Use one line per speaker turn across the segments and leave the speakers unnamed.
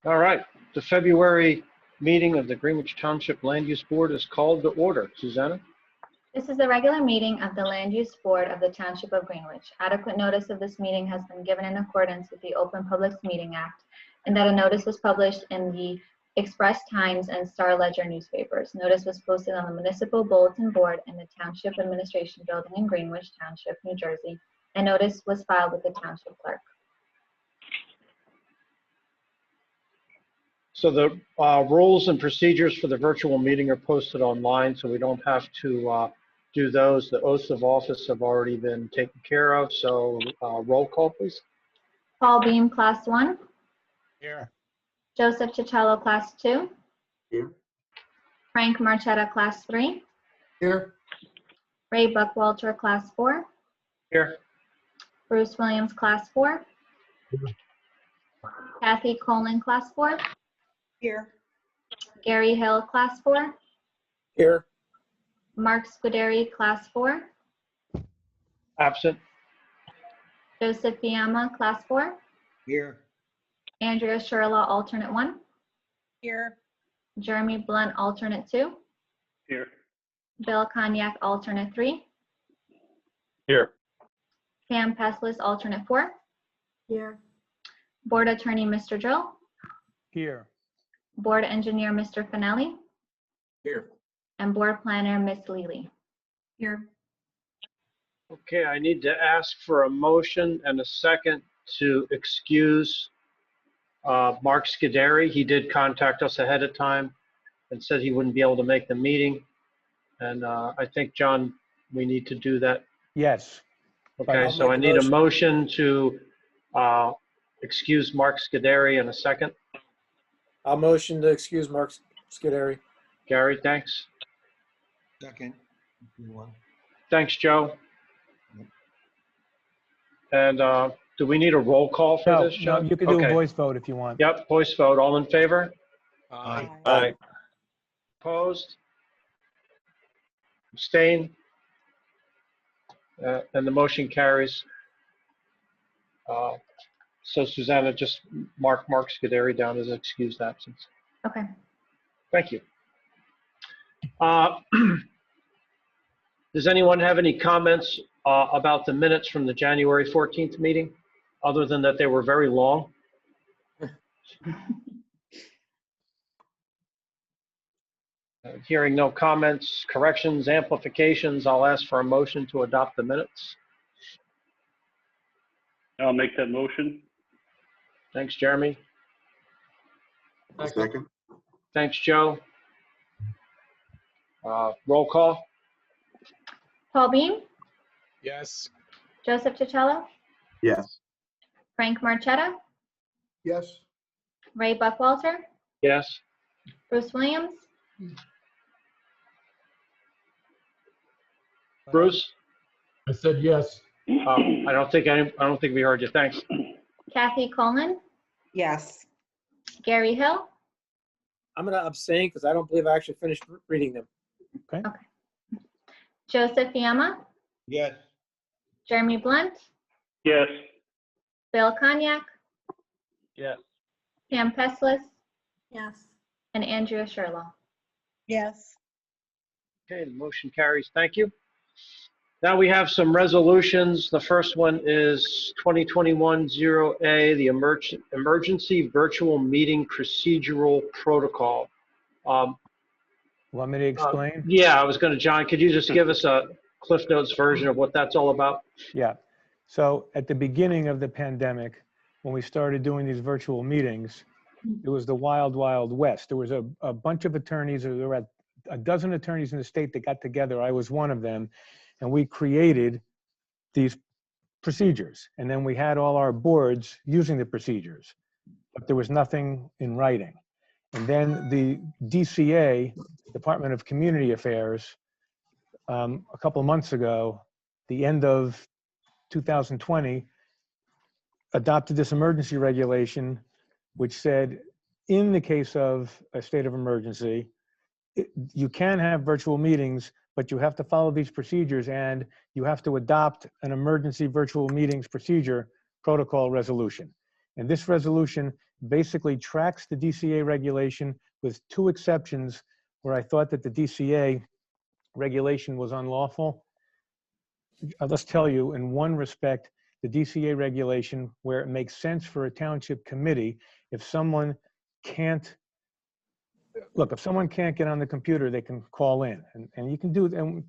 All right, the February meeting of the Greenwich Township Land Use Board is called to order. Susanna?
This is the regular meeting of the Land Use Board of the Township of Greenwich. Adequate notice of this meeting has been given in accordance with the Open Public Meeting Act, and that a notice was published in the Express Times and Star Ledger newspapers. Notice was posted on the Municipal Bulletin Board in the Township Administration Building in Greenwich Township, New Jersey, and notice was filed with the Township Clerk.
So the rules and procedures for the virtual meeting are posted online, so we don't have to do those. The oaths of office have already been taken care of, so roll call, please.
Paul Beam, Class 1.
Here.
Joseph Cicchello, Class 2.
Here.
Frank Marchetta, Class 3.
Here.
Ray Buckwalter, Class 4.
Here.
Bruce Williams, Class 4. Kathy Colin, Class 4.
Here.
Gary Hill, Class 4.
Here.
Mark Scuderi, Class 4.
Absent.
Joseph Fiamma, Class 4.
Here.
Andrea Sherlaw, Alternate 1.
Here.
Jeremy Blunt, Alternate 2.
Here.
Bill Cognac, Alternate 3.
Here.
Pam Peslis, Alternate 4.
Here.
Board Attorney, Mr. Drill.
Here.
Board Engineer, Mr. Finelli.
Here.
And Board Planner, Ms. Lely.
Here.
Okay, I need to ask for a motion and a second to excuse Mark Scuderi. He did contact us ahead of time and said he wouldn't be able to make the meeting. And I think, John, we need to do that.
Yes.
Okay, so I need a motion to excuse Mark Scuderi in a second.
I'll motion to excuse Mark Scuderi.
Gary, thanks.
Second. If you want.
Thanks, Joe. And do we need a roll call for
No,
this,
no,
John?
you can do
Okay.
a voice vote if you want.
Yep, voice vote. All in favor?
Aye.
Aye.
Opposed? Abstain? And the motion carries. So Susanna, just mark Mark Scuderi down as excused absence.
Okay.
Thank you. Does anyone have any comments about the minutes from the January 14th meeting, other than that they were very long? Hearing no comments, corrections, amplifications, I'll ask for a motion to adopt the minutes.
I'll make that motion.
Thanks, Jeremy.
Second.
Thanks, Joe. Roll call.
Paul Beam,
Yes.
Joseph Cicchello,
Yes.
Frank Marchetta,
Yes.
Ray Buckwalter,
Yes.
Bruce Williams,
Bruce?
I said yes.
I don't think we heard you. Thanks.
Kathy Colin,
Yes.
Gary Hill,
I'm going to abstain because I don't believe I actually finished reading them.
Joseph Fiamma,
Yes.
Jeremy Blunt,
Yes.
Bill Cognac,
Yes.
Pam Peslis,
Yes.
and Andrea Sherlaw.
Yes.
Okay, the motion carries. Thank you. Now we have some resolutions. The first one is 2021-0A, the Emergency Virtual Meeting Procedural Protocol.
Want me to explain?
Yeah, I was going to, John, could you just give us a Cliff Notes version of what that's all about?
Yeah. So at the beginning of the pandemic, when we started doing these virtual meetings, it was the wild, wild west. There was a bunch of attorneys, there were a dozen attorneys in the state that got together. I was one of them. And we created these procedures. And then we had all our boards using the procedures, but there was nothing in writing. And then the DCA, Department of Community Affairs, a couple of months ago, the end of 2020, adopted this emergency regulation, which said, in the case of a state of emergency, you can have virtual meetings, but you have to follow these procedures and you have to adopt an emergency virtual meetings procedure protocol resolution. And this resolution basically tracks the DCA regulation with two exceptions where I thought that the DCA regulation was unlawful. I'll just tell you, in one respect, the DCA regulation, where it makes sense for a township committee, if someone can't, look, if someone can't get on the computer, they can call in, and you can do, and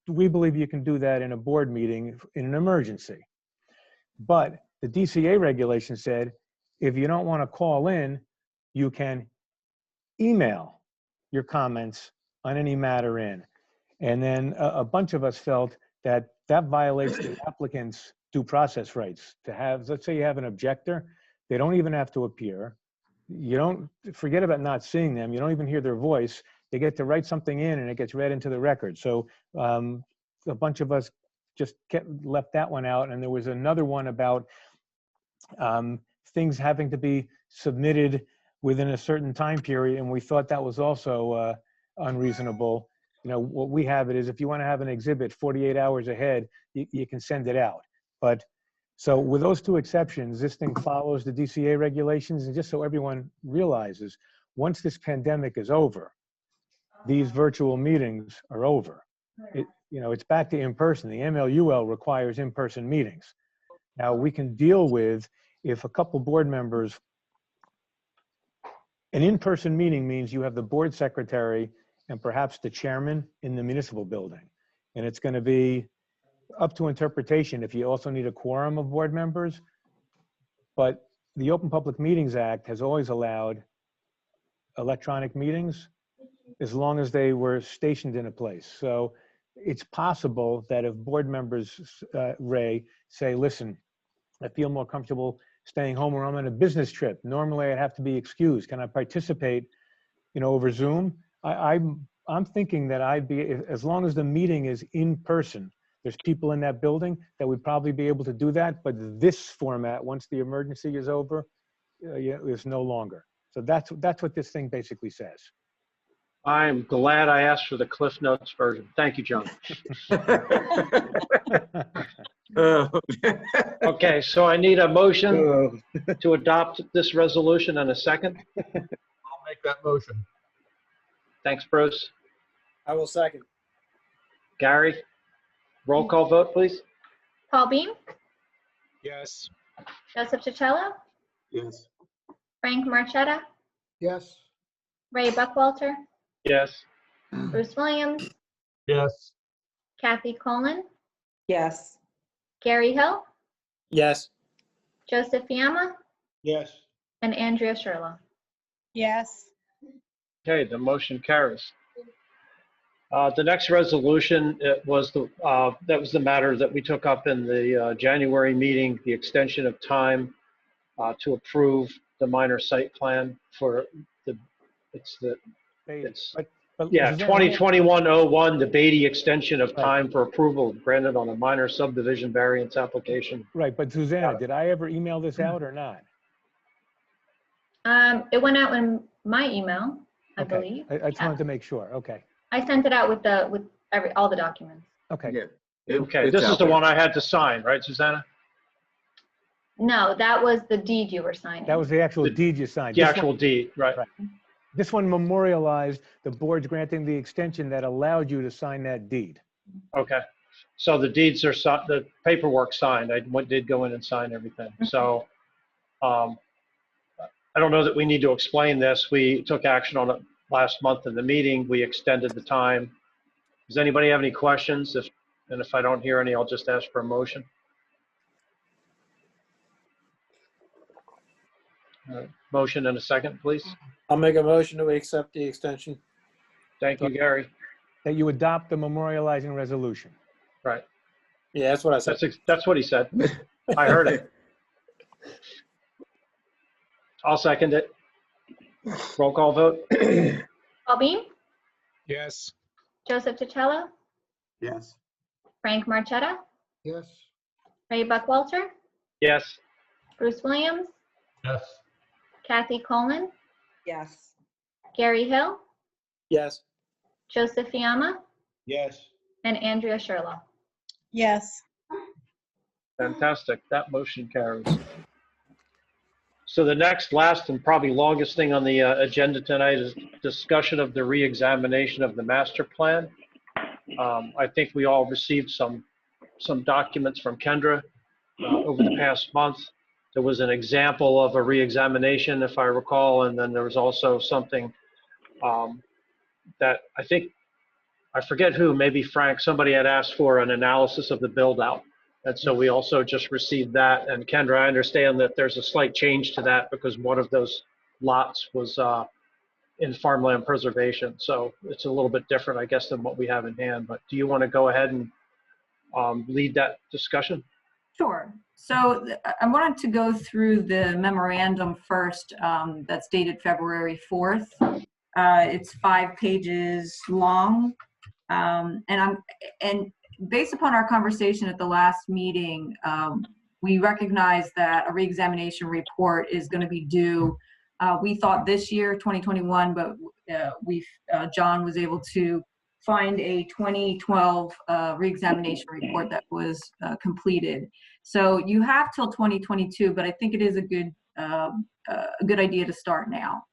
we believe you can do that in a board meeting in an emergency. But the DCA regulation said, if you don't want to call in, you can email your comments on any matter in. And then a bunch of us felt that that violates the applicant's due process rights to have, let's say you have an objector, they don't even have to appear. You don't, forget about not seeing them, you don't even hear their voice. They get to write something in and it gets read into the record. So a bunch of us just left that one out. And there was another one about things having to be submitted within a certain time period. And we thought that was also unreasonable. You know, what we have it is if you want to have an exhibit 48 hours ahead, you can send it out. But so with those two exceptions, this thing follows the DCA regulations. And just so everyone realizes, once this pandemic is over, these virtual meetings are over. You know, it's back to in-person. The MLUL requires in-person meetings. Now we can deal with if a couple board members, an in-person meeting means you have the board secretary and perhaps the chairman in the municipal building. And it's going to be up to interpretation if you also need a quorum of board members. But the Open Public Meetings Act has always allowed electronic meetings as long as they were stationed in a place. So it's possible that if board members, Ray, say, listen, I feel more comfortable staying home or I'm on a business trip. Normally I'd have to be excused. Can I participate, you know, over Zoom? I'm thinking that I'd be, as long as the meeting is in person, there's people in that building that would probably be able to do that. But this format, once the emergency is over, is no longer. So that's what this thing basically says.
I'm glad I asked for the Cliff Notes version. Thank you, John. Okay, so I need a motion to adopt this resolution and a second.
I'll make that motion.
Thanks, Bruce.
I will second.
Gary, roll call vote, please.
Paul Beam,
Yes.
Joseph Cicchello,
Yes.
Frank Marchetta,
Yes.
Ray Buckwalter,
Yes.
Bruce Williams,
Yes.
Kathy Colin,
Yes.
Gary Hill,
Yes.
Joseph Fiamma,
Yes.
and Andrea Sherlock.
Yes.
Okay, the motion carries. The next resolution was that was the matter that we took up in the January meeting, the extension of time to approve the minor site plan for yeah, 2021-01, the Beatty extension of time for approval granted on a minor subdivision variance application.
Right, but Susanna, did I ever email this out or not?
It went out in my email, I
Okay.
believe.
I just wanted to make sure. Okay.
I sent it out with all the documents.
Okay.
Yeah.
Okay, this is the one I had to sign, right, Susanna?
No, that was the deed you were signing.
That was the actual deed you signed.
The
This
actual
one,
deed, right?
this one memorialized the board's granting the extension that allowed you to sign that deed.
Okay, so the deeds are, the paperwork signed, I did go in and sign everything. So I don't know that we need to explain this. We took action on it last month in the meeting. We extended the time. Does anybody have any questions? And if I don't hear any, I'll just ask for a motion. Motion and a second, please.
I'll make a motion to accept the extension.
Thank you, Gary.
That you adopt the memorializing resolution.
Right,
Yeah, that's what I said.
that's what he said. I heard it. I'll second it. Roll call vote.
Paul Beam,
Yes.
Joseph Cicchello,
Yes.
Frank Marchetta,
Yes.
Ray Buckwalter,
Yes.
Bruce Williams,
Yes.
Kathy Colin,
Yes.
Gary Hill,
Yes.
Joseph Fiamma,
Yes.
and Andrea Sherlock.
Yes.
Fantastic. That motion carries. So the next, last, and probably longest thing on the agenda tonight is discussion of the reexamination of the master plan. I think we all received some documents from Kendra over the past month. There was an example of a reexamination, if I recall, and then there was also something that I think, I forget who, maybe Frank, somebody had asked for an analysis of the build out. And so we also just received that. And Kendra, I understand that there's a slight change to that because one of those lots was in farmland preservation. So it's a little bit different, I guess, than what we have in hand. But do you want to go ahead and lead that discussion?
Sure. So I wanted to go through the memorandum first that's dated February 4th. It's 5 pages long. And based upon our conversation at the last meeting, we recognize that a reexamination report is going to be due. We thought this year, 2021, but John was able to find a 2012 reexamination report that was completed. So you have till 2022, but I think it is a good idea to start now.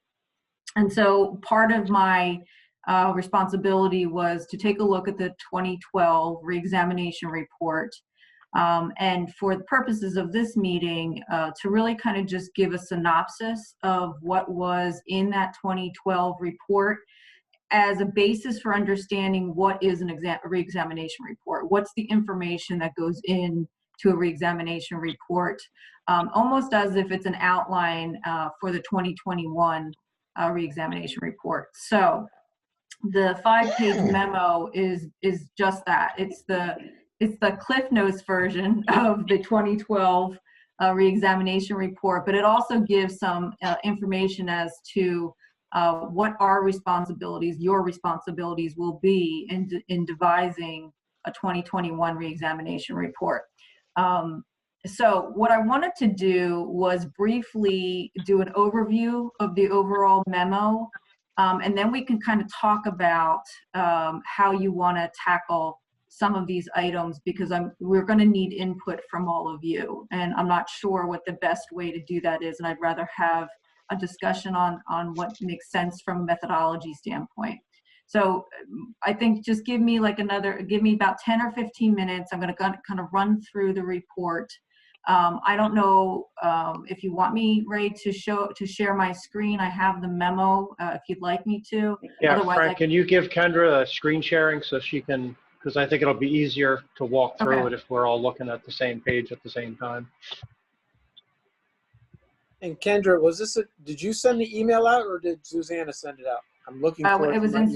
And so part of my responsibility was to take a look at the 2012 reexamination report. And for the purposes of this meeting, to really kind of just give a synopsis of what was in that 2012 report as a basis for understanding what is a reexamination report. What's the information that goes in to a reexamination report, almost as if it's an outline for the 2021 reexamination report. So the 5-page memo is just that. It's the Cliff Notes version of the 2012 reexamination report, but it also gives some information as to what our responsibilities, your responsibilities will be in devising a 2021 reexamination report. So what I wanted to do was briefly do an overview of the overall memo, and then we can kind of talk about how you want to tackle some of these items, because we're going to need input from all of you, and I'm not sure what the best way to do that is, and I'd rather have a discussion on what makes sense from a methodology standpoint. So I think just give me about 10 or 15 minutes. I'm going to kind of run through the report. I don't know if you want me, Ray, to share my screen. I have the memo if you'd like me to.
Yeah,
Otherwise,
Frank, can you give Kendra a screen sharing so she can, because I think it'll be easier to walk through it if we're all looking at the same page at the same time.
And Kendra, did you send the email out or did Susanna send it out? I'm looking for it.
It was in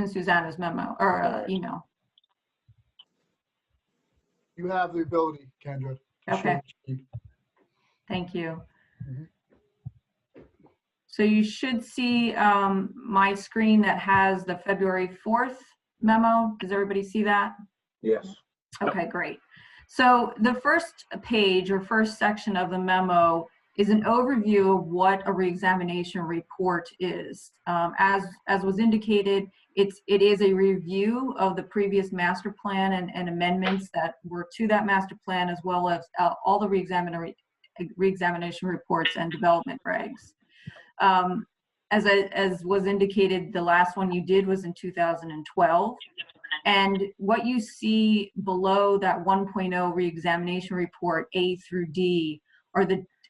Susanna's memo or email.
You have the ability, Kendra. to
Okay.
share the screen.
Thank you.
Mhm.
So you should see my screen that has the February 4th memo. Does everybody see that?
Yes.
Okay, great. So the first page or first section of the memo is an overview of what a reexamination report is. As was indicated, it is a review of the previous master plan and amendments that were to that master plan, as well as all the reexamination reports and development regs. As was indicated, the last one you did was in 2012. And what you see below that 1.0 reexamination report, A through D,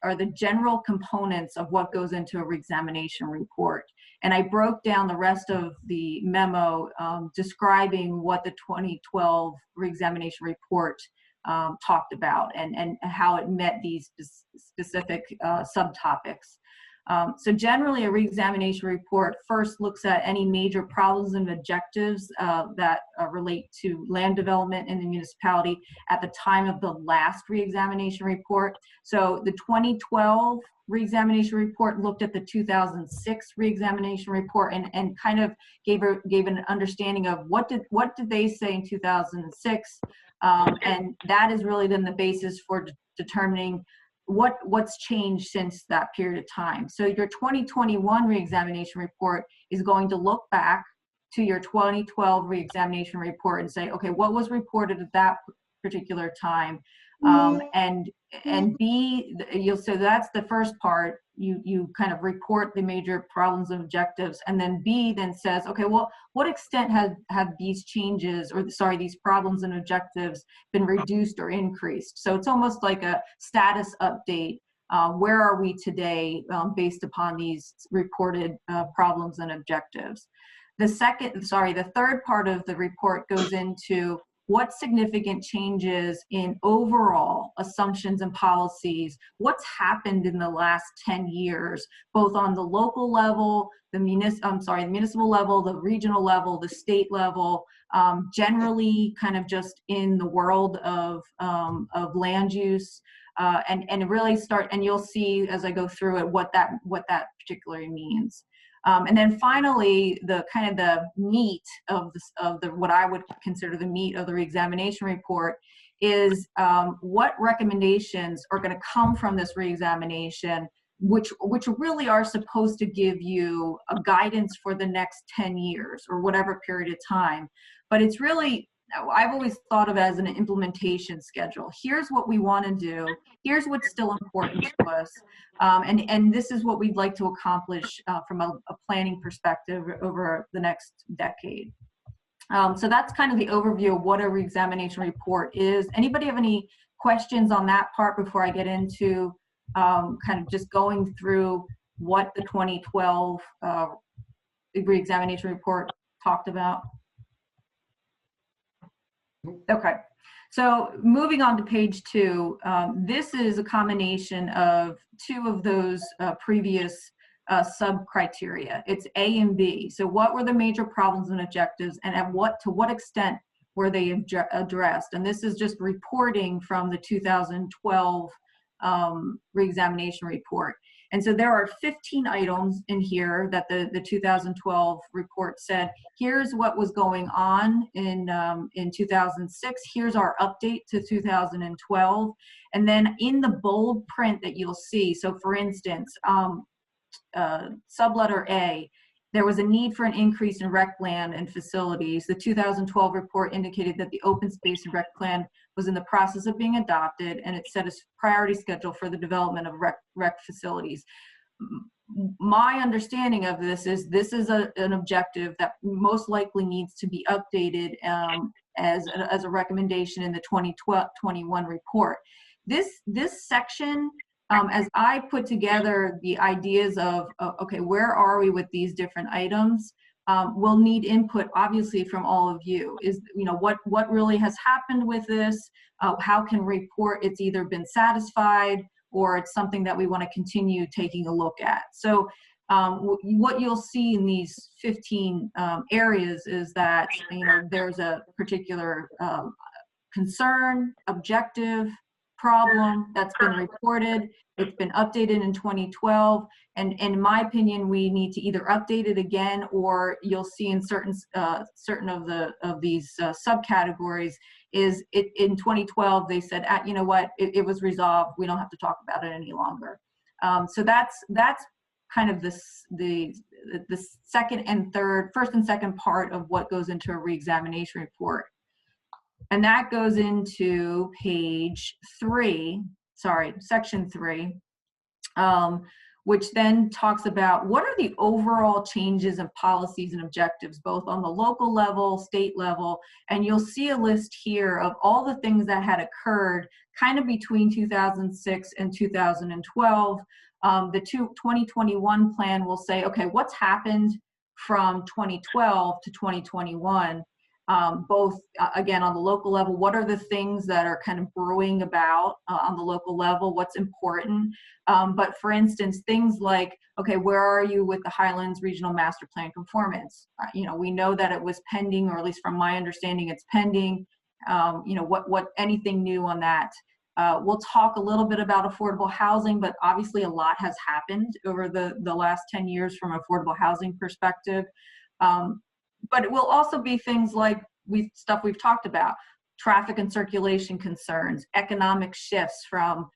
are the general components of what goes into a reexamination report. And I broke down the rest of the memo describing what the 2012 reexamination report talked about and how it met these specific subtopics. So generally, a reexamination report first looks at any major problems and objectives that relate to land development in the municipality at the time of the last reexamination report. So the 2012 reexamination report looked at the 2006 reexamination report and kind of gave an understanding of what did they say in 2006, and that is really then the basis for determining what's changed since that period of time. So your 2021 reexamination report is going to look back to your 2012 reexamination report and say, okay, what was reported at that particular time? And B, so that's the first part. You kind of report the major problems and objectives, and then B then says, okay, well, what extent have these changes, or sorry, these problems and objectives been reduced or increased? So it's almost like a status update. Where are we today based upon these reported problems and objectives? The third part of the report goes into what significant changes in overall assumptions and policies, what's happened in the last 10 years, both on the local level, the municipal level, the regional level, the state level, generally kind of just in the world of land use, and really and you'll see as I go through it what that particularly means. And then finally, the kind of the meat of what I would consider the meat of the reexamination report is what recommendations are going to come from this reexamination, which really are supposed to give you a guidance for the next 10 years or whatever period of time. But it's really, I've always thought of it as an implementation schedule. Here's what we want to do. Here's what's still important to us. And this is what we'd like to accomplish from a planning perspective over the next decade. So that's kind of the overview of what a reexamination report is. Anybody have any questions on that part before I get into kind of just going through what the 2012 reexamination report talked about? Okay, so moving on to page 2, this is a combination of 2 of those previous sub-criteria. It's A and B. So what were the major problems and objectives, and to what extent were they addressed? And this is just reporting from the 2012 reexamination report. And so there are 15 items in here that the 2012 report said, here's what was going on in 2006, here's our update to 2012. And then in the bold print that you'll see, so for instance, subletter A, there was a need for an increase in rec land and facilities. The 2012 report indicated that the open space and rec plan was in the process of being adopted, and it set a priority schedule for the development of rec facilities. My understanding of this is an objective that most likely needs to be updated as a recommendation in the 2021 report. This section, as I put together the ideas of, okay, where are we with these different items, we'll need input, obviously, from all of you. What really has happened with this? How can report it's either been satisfied or it's something that we want to continue taking a look at. So what you'll see in these 15 areas is that there's a particular concern, objective, problem that's been reported. It's been updated in 2012, and in my opinion, we need to either update it again, or you'll see in certain of these subcategories is it in 2012 they said, you know what, it was resolved. We don't have to talk about it any longer. So that's kind of the first and second part of what goes into a reexamination report. And that goes into section 3, which then talks about what are the overall changes in policies and objectives, both on the local level, state level, and you'll see a list here of all the things that had occurred kind of between 2006 and 2012. The 2021 plan will say, okay, what's happened from 2012 to 2021? Both, again, on the local level, what are the things that are kind of brewing about on the local level, what's important? But for instance, things like, okay, where are you with the Highlands Regional Master Plan conformance? We know that it was pending, or at least from my understanding, it's pending. What anything new on that? We'll talk a little bit about affordable housing, but obviously a lot has happened over the last 10 years from an affordable housing perspective. But it will also be things like stuff we've talked about, traffic and circulation concerns, economic shifts from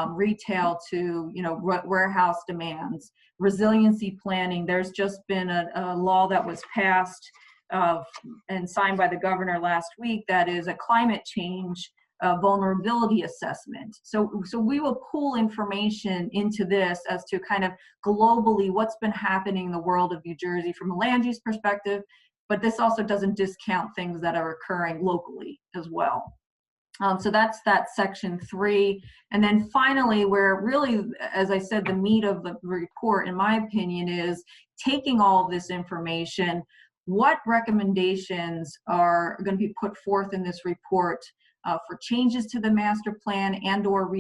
retail to warehouse demands, resiliency planning. There's just been a law that was passed and signed by the governor last week that is a climate change vulnerability assessment. So we will pull information into this as to kind of globally what's been happening in the world of New Jersey from a land use perspective, but this also doesn't discount things that are occurring locally as well. So that's that section 3. And then finally, where really, as I said, the meat of the report, in my opinion, is taking all of this information, what recommendations are going to be put forth in this report for changes to the master plan and or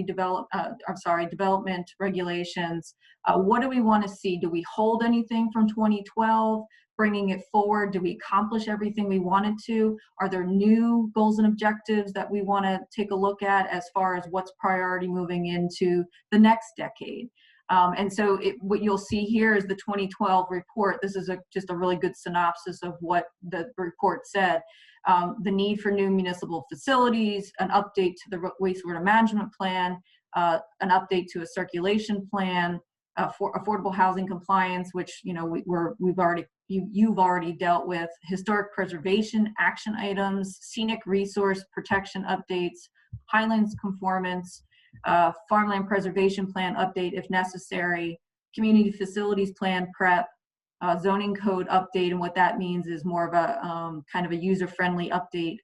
development regulations. What do we want to see? Do we hold anything from 2012? Bringing it forward, do we accomplish everything we wanted to? Are there new goals and objectives that we want to take a look at as far as what's priority moving into the next decade? And so what you'll see here is the 2012 report. This is just a really good synopsis of what the report said. The need for new municipal facilities, an update to the wastewater management plan, an update to a circulation plan, for affordable housing compliance, which you've already dealt with, historic preservation action items, scenic resource protection updates, highlands conformance, farmland preservation plan update if necessary, community facilities plan prep, zoning code update. And what that means is more of a kind of a user-friendly update,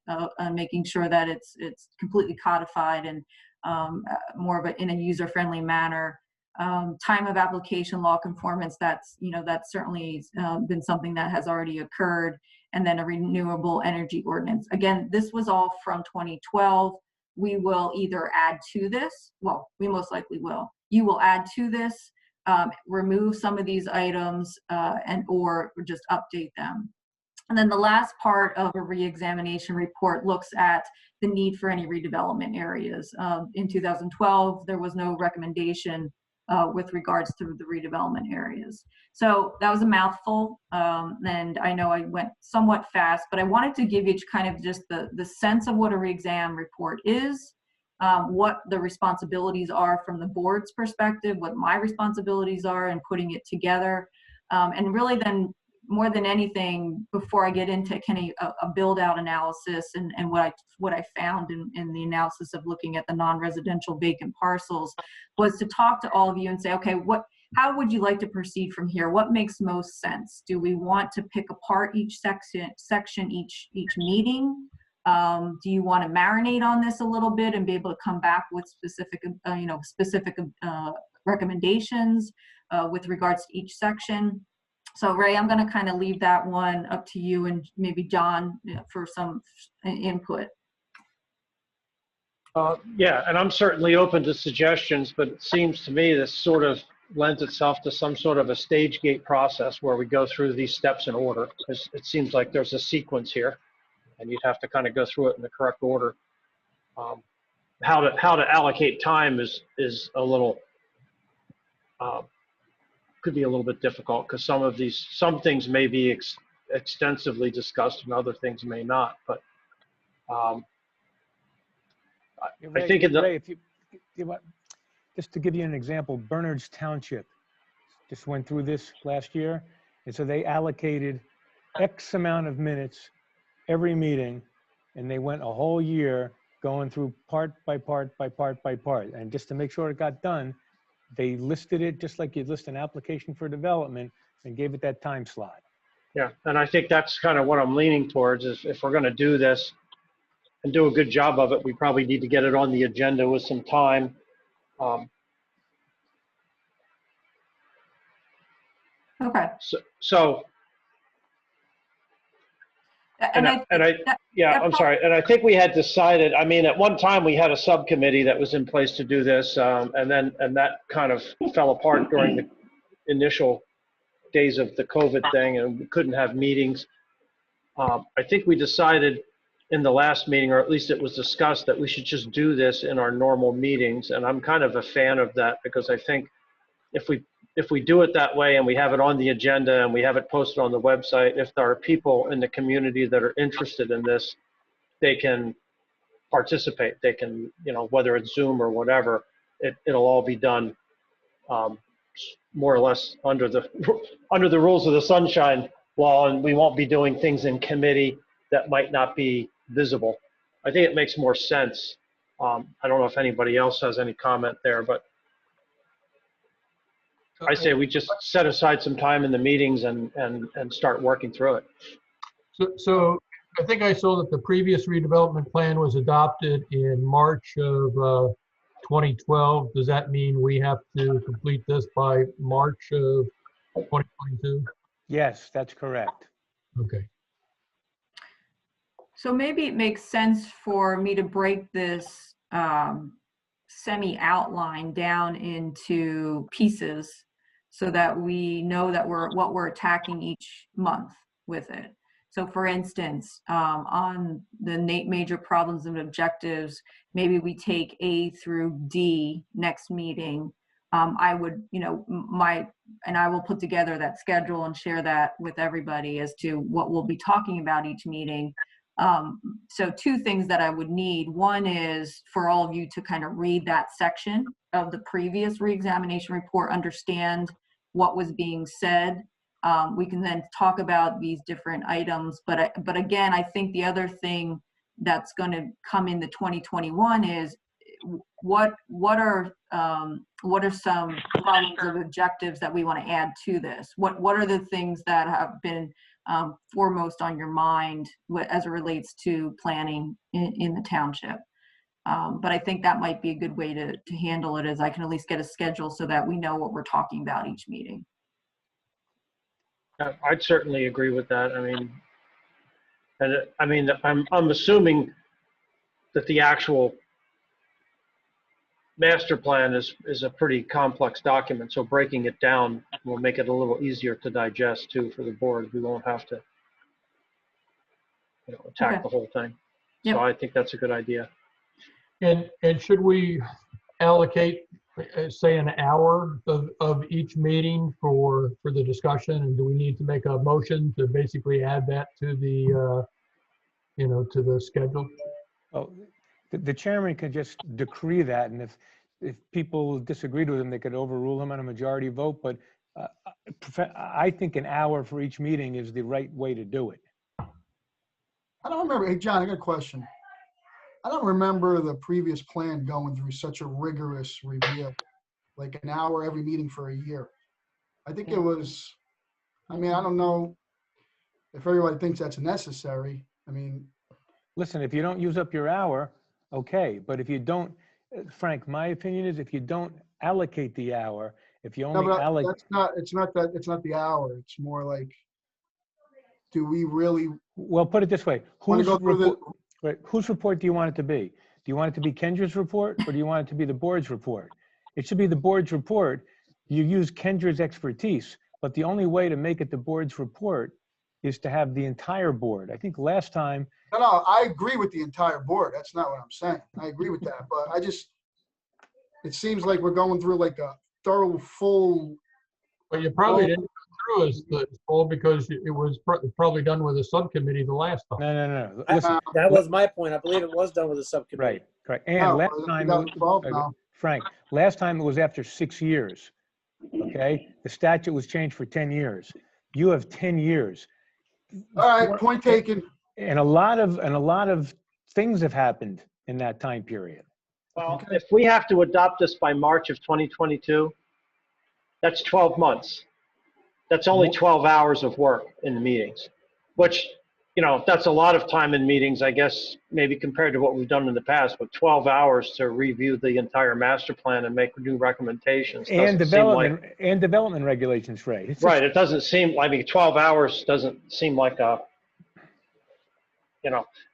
making sure that it's completely codified and more of in a user-friendly manner. Time of application law conformance, that's certainly been something that has already occurred. And then a renewable energy ordinance. Again, this was all from 2012. We will either add to this, well, we most likely will. You will add to this, remove some of these items, or just update them. And then the last part of a reexamination report looks at the need for any redevelopment areas. In 2012, there was no recommendation with regards to the redevelopment areas. So that was a mouthful, and I know I went somewhat fast, but I wanted to give you kind of just the sense of what a re-exam report is, what the responsibilities are from the board's perspective, what my responsibilities are in putting it together, and really then more than anything, before I get into kind of a build out analysis and what I found in the analysis of looking at the non-residential vacant parcels, was to talk to all of you and say, okay, how would you like to proceed from here? What makes most sense? Do we want to pick apart each section each meeting? Do you want to marinate on this a little bit and be able to come back with specific recommendations with regards to each section? So Ray, I'm going to kind of leave that one up to you and maybe John for some input.
Yeah, and I'm certainly open to suggestions, but it seems to me this sort of lends itself to some sort of a stage gate process where we go through these steps in order. It seems like there's a sequence here, and you'd have to kind of go through it in the correct order. How to allocate time is a little could be a little bit difficult because some things may be extensively discussed and other things may not. But
Ray,
I think
if you want, just to give you an example, Bernard's Township just went through this last year, and so they allocated X amount of minutes every meeting, and they went a whole year going through part by part by part by part, and just to make sure it got done, they listed it just like you'd list an application for development and gave it that time slot.
Yeah, and I think that's kind of what I'm leaning towards is if we're going to do this and do a good job of it, we probably need to get it on the agenda with some time.
Okay.
So I'm sorry. And I think we had decided, I mean, at one time we had a subcommittee that was in place to do this, and that kind of fell apart during the initial days of the COVID thing, and we couldn't have meetings. I think we decided in the last meeting, or at least it was discussed, that we should just do this in our normal meetings. And I'm kind of a fan of that because I think if we do it that way and we have it on the agenda and we have it posted on the website, if there are people in the community that are interested in this, they can participate. They can, whether it's Zoom or whatever, it'll all be done more or less under the rules of the sunshine law, and we won't be doing things in committee that might not be visible. I think it makes more sense I don't know if anybody else has any comment there, but I say we just set aside some time in the meetings and start working through it.
So I think I saw that the previous redevelopment plan was adopted in March of 2012. Does that mean we have to complete this by March of 2022?
Yes, that's correct.
Okay.
So maybe it makes sense for me to break this semi-outline down into pieces so that we know that what we're attacking each month with it. So for instance, on the major problems and objectives, maybe we take A through D next meeting. I would, and I will put together that schedule and share that with everybody as to what we'll be talking about each meeting. So two things that I would need. One is for all of you to kind of read that section of the previous reexamination report, understand what was being said. We can then talk about these different items. But again, I think the other thing that's going to come in the 2021 is what are some problems or objectives that we want to add to this? What are the things that have been foremost on your mind as it relates to planning in the township? But I think that might be a good way to handle it, is I can at least get a schedule so that we know what we're talking about each meeting.
I'd certainly agree with that. I'm assuming that the actual master plan is a pretty complex document, so breaking it down will make it a little easier to digest too for the board. We won't have to, attack the whole thing.
Yep.
So I think that's a good idea.
And should we allocate, say, an hour of each meeting for the discussion? And do we need to make a motion to basically add that to the, to the schedule?
Oh, the chairman can just decree that, and if people disagreed with him, they could overrule him on a majority vote. But I think an hour for each meeting is the right way to do it.
I don't remember. Hey, John, I got a question. I don't remember the previous plan going through such a rigorous review, like an hour every meeting for a year. I think it was, I don't know if everybody thinks that's necessary.
Listen, if you don't use up your hour, okay. But if you don't, Frank, my opinion is if you don't allocate the hour, if you only allocate.
It's not the hour. It's more like, do we really?
Well, put it this way. Whose report do you want it to be? Do you want it to be Kendra's report, or do you want it to be the board's report? It should be the board's report. You use Kendra's expertise, but the only way to make it the board's report is to have the entire board. I think last time.
No, I agree with the entire board. That's not what I'm saying. I agree with that, but it seems like we're going through like a thorough, full.
Well, you probably didn't go through as full because it was probably done with a subcommittee the last time.
No. Listen,
that was my point. I believe it was done with a subcommittee.
Right. And last time, Frank, last time it was after 6 years. Okay, the statute was changed for 10 years. You have 10 years.
All right, point taken.
And a lot of things have happened in that time period.
Well, if we have to adopt this by March of 2022, that's 12 months. That's only 12 hours of work in the meetings, which, that's a lot of time in meetings, I guess, maybe compared to what we've done in the past, but 12 hours to review the entire master plan and make new recommendations.
And development regulations, Ray.
Right. It doesn't seem, 12 hours doesn't seem like a,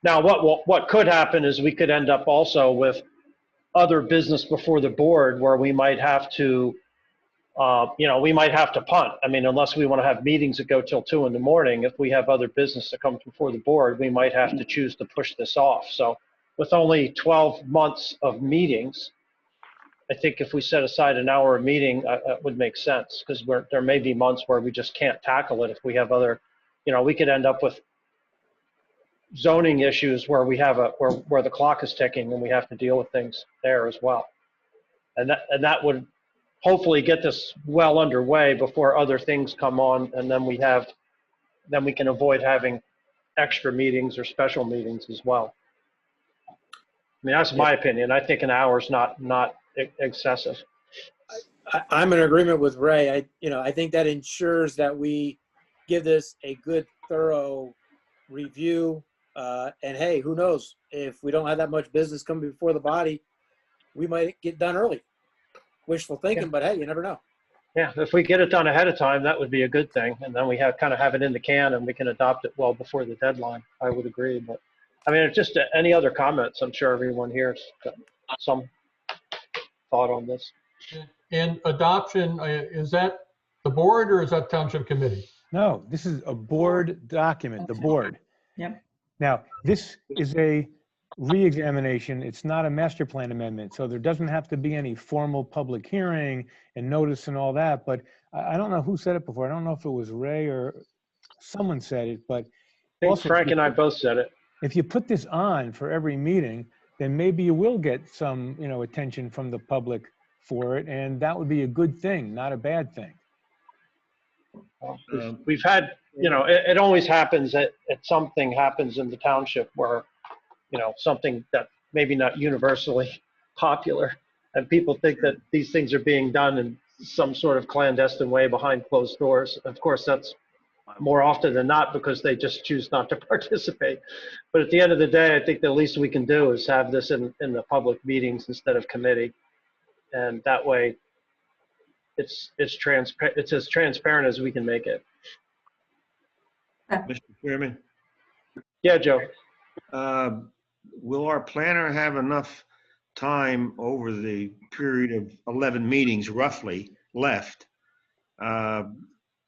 now what could happen is we could end up also with other business before the board where we might have to, punt. Unless we want to have meetings that go till 2 in the morning, if we have other business that comes before the board, we might have to choose to push this off. So with only 12 months of meetings, I think if we set aside an hour a meeting, that would make sense, because there may be months where we just can't tackle it if we have other, we could end up with zoning issues where we have where the clock is ticking and we have to deal with things there as well. And that would hopefully get this well underway before other things come on, and then we can avoid having extra meetings or special meetings as well. mean, that's my opinion. I think an hour is not excessive.
I'm in agreement with Ray. I think that ensures that we give this a good, thorough review. And hey, who knows? If we don't have that much business coming before the body, we might get done early. Wishful thinking, but hey, you never know.
Yeah, if we get it done ahead of time, that would be a good thing. And then we kind of have it in the can and we can adopt it well before the deadline. I would agree. But I mean, it's just any other comments. I'm sure everyone here has got some thought on this.
And adoption, is that the board or is that township committee?
No, this is a board document, the board.
Yep.
Now, this is a re-examination. It's not a master plan amendment, so there doesn't have to be any formal public hearing and notice and all that. But I don't know who said it before. I don't know if it was Ray or someone said it, but
I think
also,
Frank and I both said it.
if you put this on for every meeting, then maybe you will get some, attention from the public for it, and that would be a good thing, not a bad thing.
We've had, it always happens that something happens in the township where, something that maybe not universally popular, and people think that these things are being done in some sort of clandestine way behind closed doors. Of course, that's more often than not because they just choose not to participate. But at the end of the day, I think the least we can do is have this in the public meetings instead of committee. And that way, it's as transparent as we can make it.
Mr. Chairman,
Yeah, Joe.
will our planner have enough time over the period of 11 meetings roughly left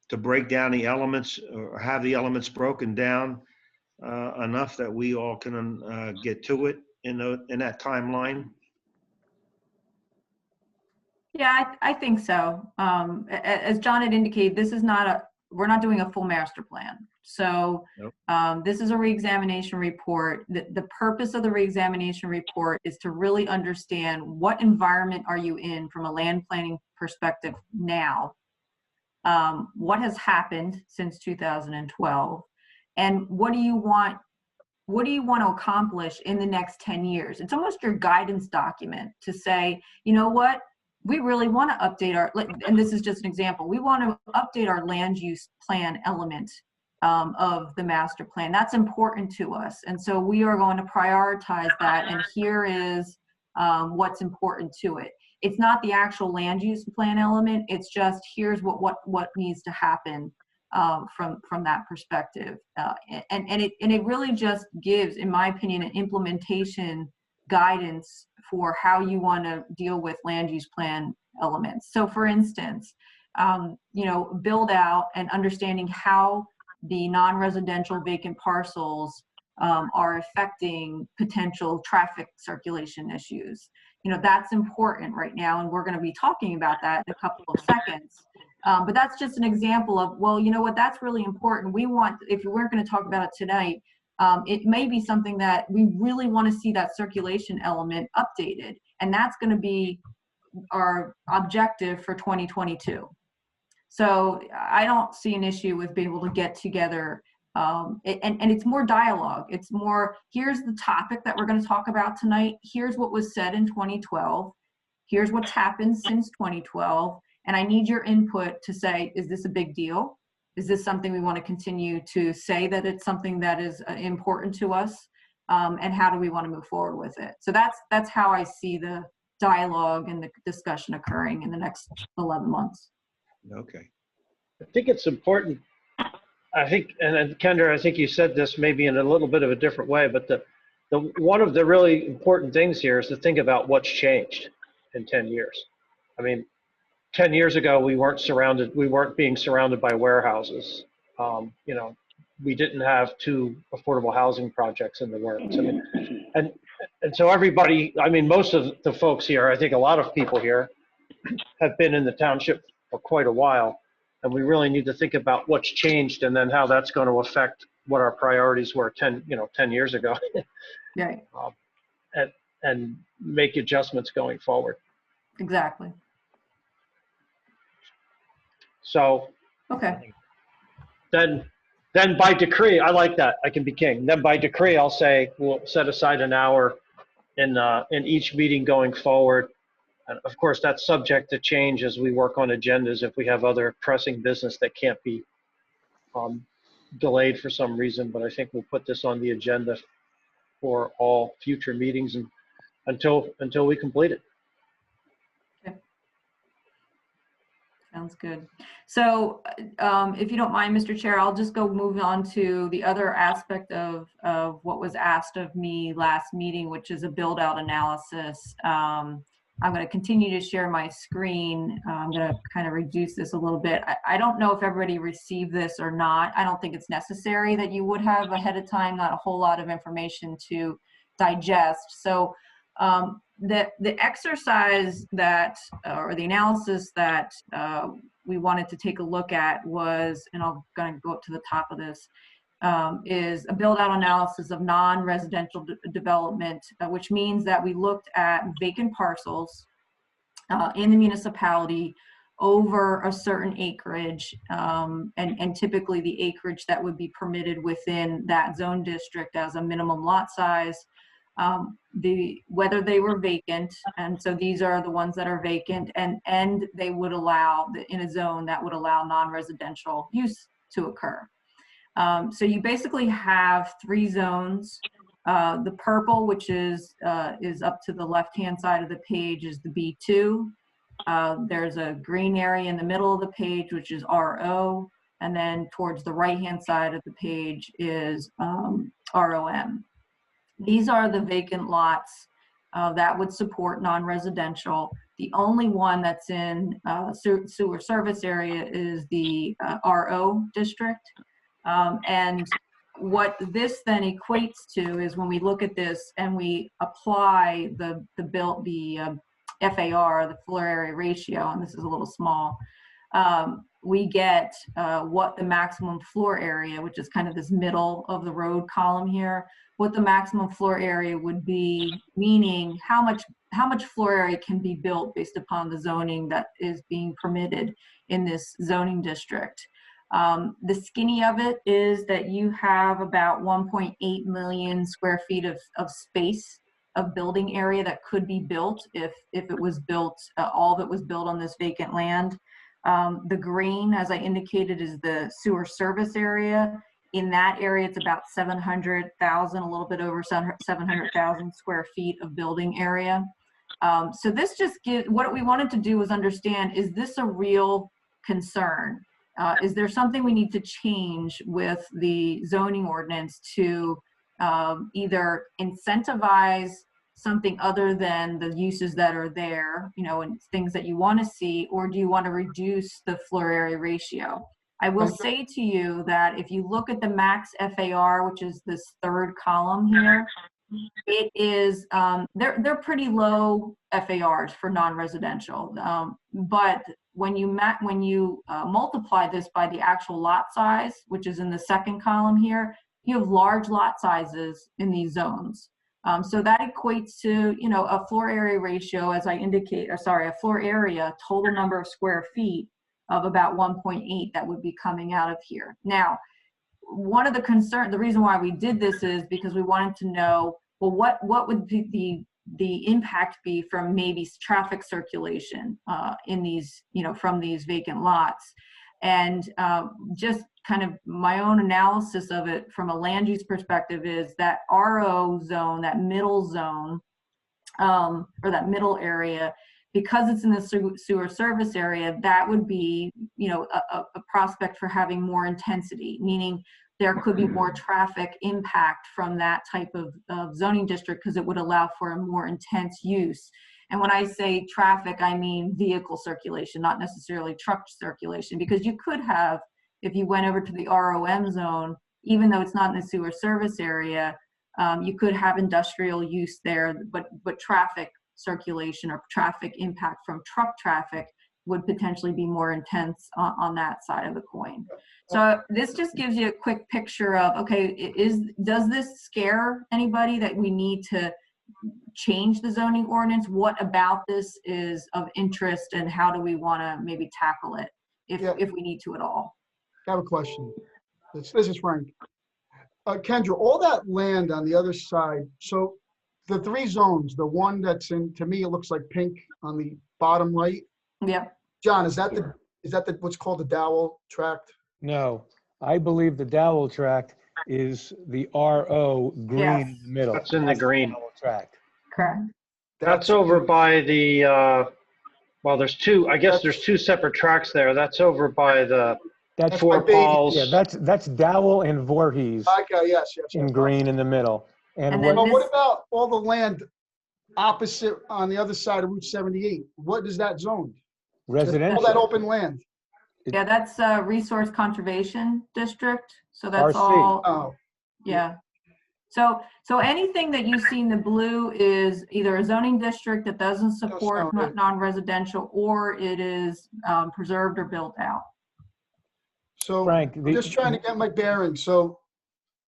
to break down the elements or have the elements broken down enough that we all can get to it in that timeline?
Yeah, I think so. As John had indicated, this is we're not doing a full master plan. So
Nope.
This is a reexamination report. The purpose of the reexamination report is to really understand what environment are you in from a land planning perspective now, what has happened since 2012, and what do you want to accomplish in the next 10 years? It's almost your guidance document to say, you know what, we really want to update and this is just an example, we want to update our land use plan element of the master plan. That's important to us. And so we are going to prioritize that. And here is what's important to it. It's not the actual land use plan element. It's just here's what needs to happen from that perspective. And it really just gives, in my opinion, an implementation guidance for how you want to deal with land use plan elements. So for instance, build out and understanding how the non-residential vacant parcels are affecting potential traffic circulation issues. That's important right now, and we're going to be talking about that in a couple of seconds. But that's just an example of, well, you know what, that's really important. If we weren't going to talk about it tonight, it may be something that we really want to see that circulation element updated, and that's going to be our objective for 2022. So I don't see an issue with being able to get together, and it's more dialogue. It's more, here's the topic that we're going to talk about tonight. Here's what was said in 2012. Here's what's happened since 2012. And I need your input to say, is this a big deal? Is this something we want to continue to say that it's something that is important to us? And how do we want to move forward with it? So that's how I see the dialogue and the discussion occurring in the next 11 months.
Okay.
I think it's important. I think, and Kendra, I think you said this maybe in a little bit of a different way, but the one of the really important things here is to think about what's changed in 10 years. I mean, 10 years ago, we weren't being surrounded by warehouses. We didn't have 2 affordable housing projects in the works. I mean, and so everybody, I mean, most of the folks here, I think a lot of people here have been in the township for quite a while, and we really need to think about what's changed and then how that's going to affect what our priorities were 10 years ago.
Right.
And make adjustments going forward.
Exactly.
So
Okay.
then by decree, I like that. I can be king. Then by decree, I'll say we'll set aside an hour in each meeting going forward. And of course, that's subject to change as we work on agendas if we have other pressing business that can't be delayed for some reason. But I think we'll put this on the agenda for all future meetings and until we complete it.
Sounds good. So if you don't mind, Mr. Chair, I'll just go move on to the other aspect of what was asked of me last meeting, which is a build out analysis. I'm going to continue to share my screen. I'm going to kind of reduce this a little bit. I don't know if everybody received this or not. I don't think it's necessary that you would have ahead of time, not a whole lot of information to digest. So the exercise that, or the analysis that we wanted to take a look at was, and I'm going to go up to the top of this, is a build-out analysis of non-residential development, which means that we looked at vacant parcels in the municipality over a certain acreage, and typically the acreage that would be permitted within that zone district as a minimum lot size, whether they were vacant, and so these are the ones that are vacant, and they would allow, in a zone that would allow non-residential use to occur. So you basically have 3 zones. The purple, which is up to the left-hand side of the page, is the B2. There's a green area in the middle of the page, which is RO, and then towards the right-hand side of the page is ROM. These are the vacant lots that would support non-residential. The only one that's in sewer service area is the RO district. And what this then equates to is when we look at this and we apply the FAR, the floor area ratio, and this is a little small, we get what the maximum floor area, which is kind of this middle of the road column here, what the maximum floor area would be, meaning how much floor area can be built based upon the zoning that is being permitted in this zoning district. The skinny of it is that you have about 1.8 million square feet of space, of building area that could be built if it was built, all of it was built on this vacant land. The green, as I indicated, is the sewer service area. In that area, it's about 700,000, a little bit over 700,000 square feet of building area. So this just gives, what we wanted to do was understand, is this a real concern? Is there something we need to change with the zoning ordinance to either incentivize something other than the uses that are there, you know, and things that you want to see, or do you want to reduce the floor area ratio? I will say to you that if you look at the max FAR, which is this 3rd column here, it is, they're pretty low FARs for non-residential, but when you multiply this by the actual lot size, which is in the 2nd column here, you have large lot sizes in these zones. So that equates to, you know, a floor area ratio, as I indicate, or sorry, a floor area total number of square feet of about 1.8 that would be coming out of here. Now, one of the reason why we did this is because we wanted to know, well, what would be the impact be from maybe traffic circulation in these, you know, from these vacant lots. And just kind of my own analysis of it from a land use perspective is that RO zone, that middle zone, or that middle area, because it's in the sewer service area, that would be, you know, a prospect for having more intensity, meaning there could be more traffic impact from that type of zoning district because it would allow for a more intense use. And when I say traffic, I mean vehicle circulation, not necessarily truck circulation, because you could have, if you went over to the ROM zone, even though it's not in the sewer service area, you could have industrial use there, but traffic circulation or traffic impact from truck traffic would potentially be more intense on that side of the coin. So this just gives you a quick picture of, okay, does this scare anybody that we need to change the zoning ordinance? What about this is of interest, and how do we want to maybe tackle it if we need to at all?
I have a question. This is Frank. Kendra, all that land on the other side, so the three zones, the one that's in, to me, it looks like pink on the bottom right.
Yep.
John, is that what's called the Dowell tract?
No, I believe the Dowell tract is the RO green
Yes.
in the middle.
That's in the green.
Dowell tract.
Correct.
That's over by the, well, there's two, I guess there's two separate tracks there. That's over by the
That's
Four
my baby.
Paws.
Yeah, that's Dowell and Voorhees
Okay, yes.
in green in the middle. And
And
what,
then
But what
this-
about all the land opposite on the other side of Route 78? What is that zoned? All that
residential,
open land?
Yeah, that's Resource Conservation District. So that's
RC.
all,
Oh,
yeah. So anything that you see in the blue is either a zoning district that doesn't support
sound right.
non-residential, or it is preserved or built out.
so
Frank,
I'm just trying to get my bearings. So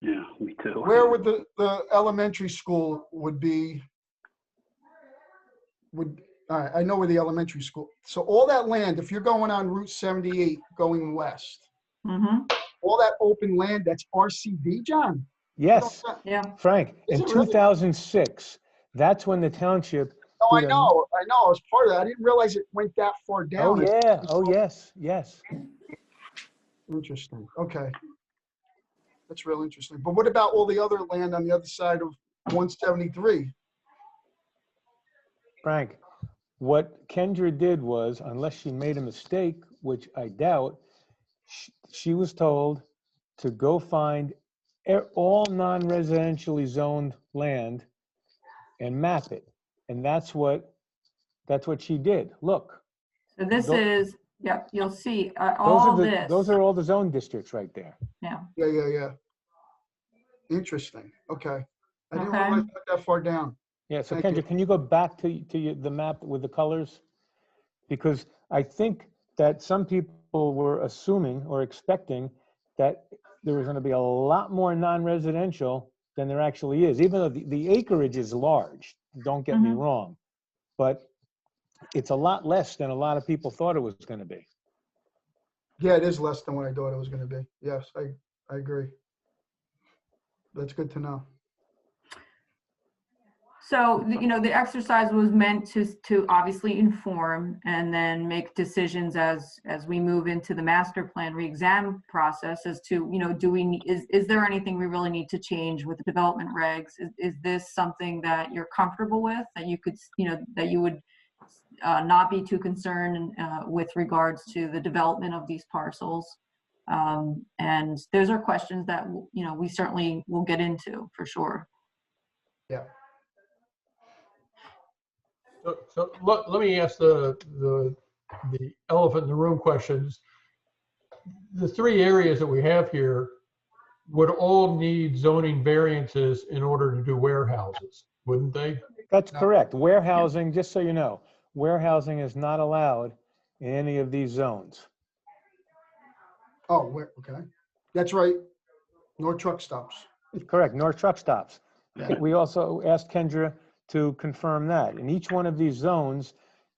Yeah, me too.
where would the elementary school would be? All right, I know where the elementary school, so all that land, if you're going on Route 78 going west,
Mm-hmm.
all that open land, that's RCD, John?
yes,
Yeah.
Frank,
Is
in
it really?
2006, that's when the township.
Oh, I
did a-
know, I was part of that. I didn't realize it went that far down.
Oh, yeah, oh, yes, yes.
Interesting, okay. That's real interesting. But what about all the other land on the other side of 173?
Frank, what Kendra did was, unless she made a mistake, which I doubt, she was told to go find all non-residentially zoned land and map it. And that's what she did. Look,
So this
Tho-
is, yep, you'll see all this.
those are all the zone districts right there.
Yeah.
Yeah. Interesting, okay. I didn't
Okay.
realize it went that far down.
Yeah, so
Thank you.
Kendra, can you go back to the map with the colors? Because I think that some people were assuming or expecting that there was going to be a lot more non-residential than there actually is, even though the acreage is large, don't get me wrong, but it's a lot less than a lot of people thought it was going to be.
Yeah, it is less than what I thought it was gonna be. Yes, I agree. That's good to know.
So, the exercise was meant to obviously inform and then make decisions as we move into the master plan re-exam process as to, is there anything we really need to change with the development regs? Is this something that you're comfortable with, that you could, that you would not be too concerned with regards to the development of these parcels? And those are questions that, we certainly will get into for sure.
Yeah.
So let me ask the elephant in the room questions. The three areas that we have here would all need zoning variances in order to do warehouses, wouldn't they?
That's
No.
correct. Warehousing, just so you know, warehousing is not allowed in any of these zones.
Oh, okay. That's right. No truck stops.
Correct, nor truck stops.
Yeah.
We also asked Kendra to confirm that. In each one of these zones,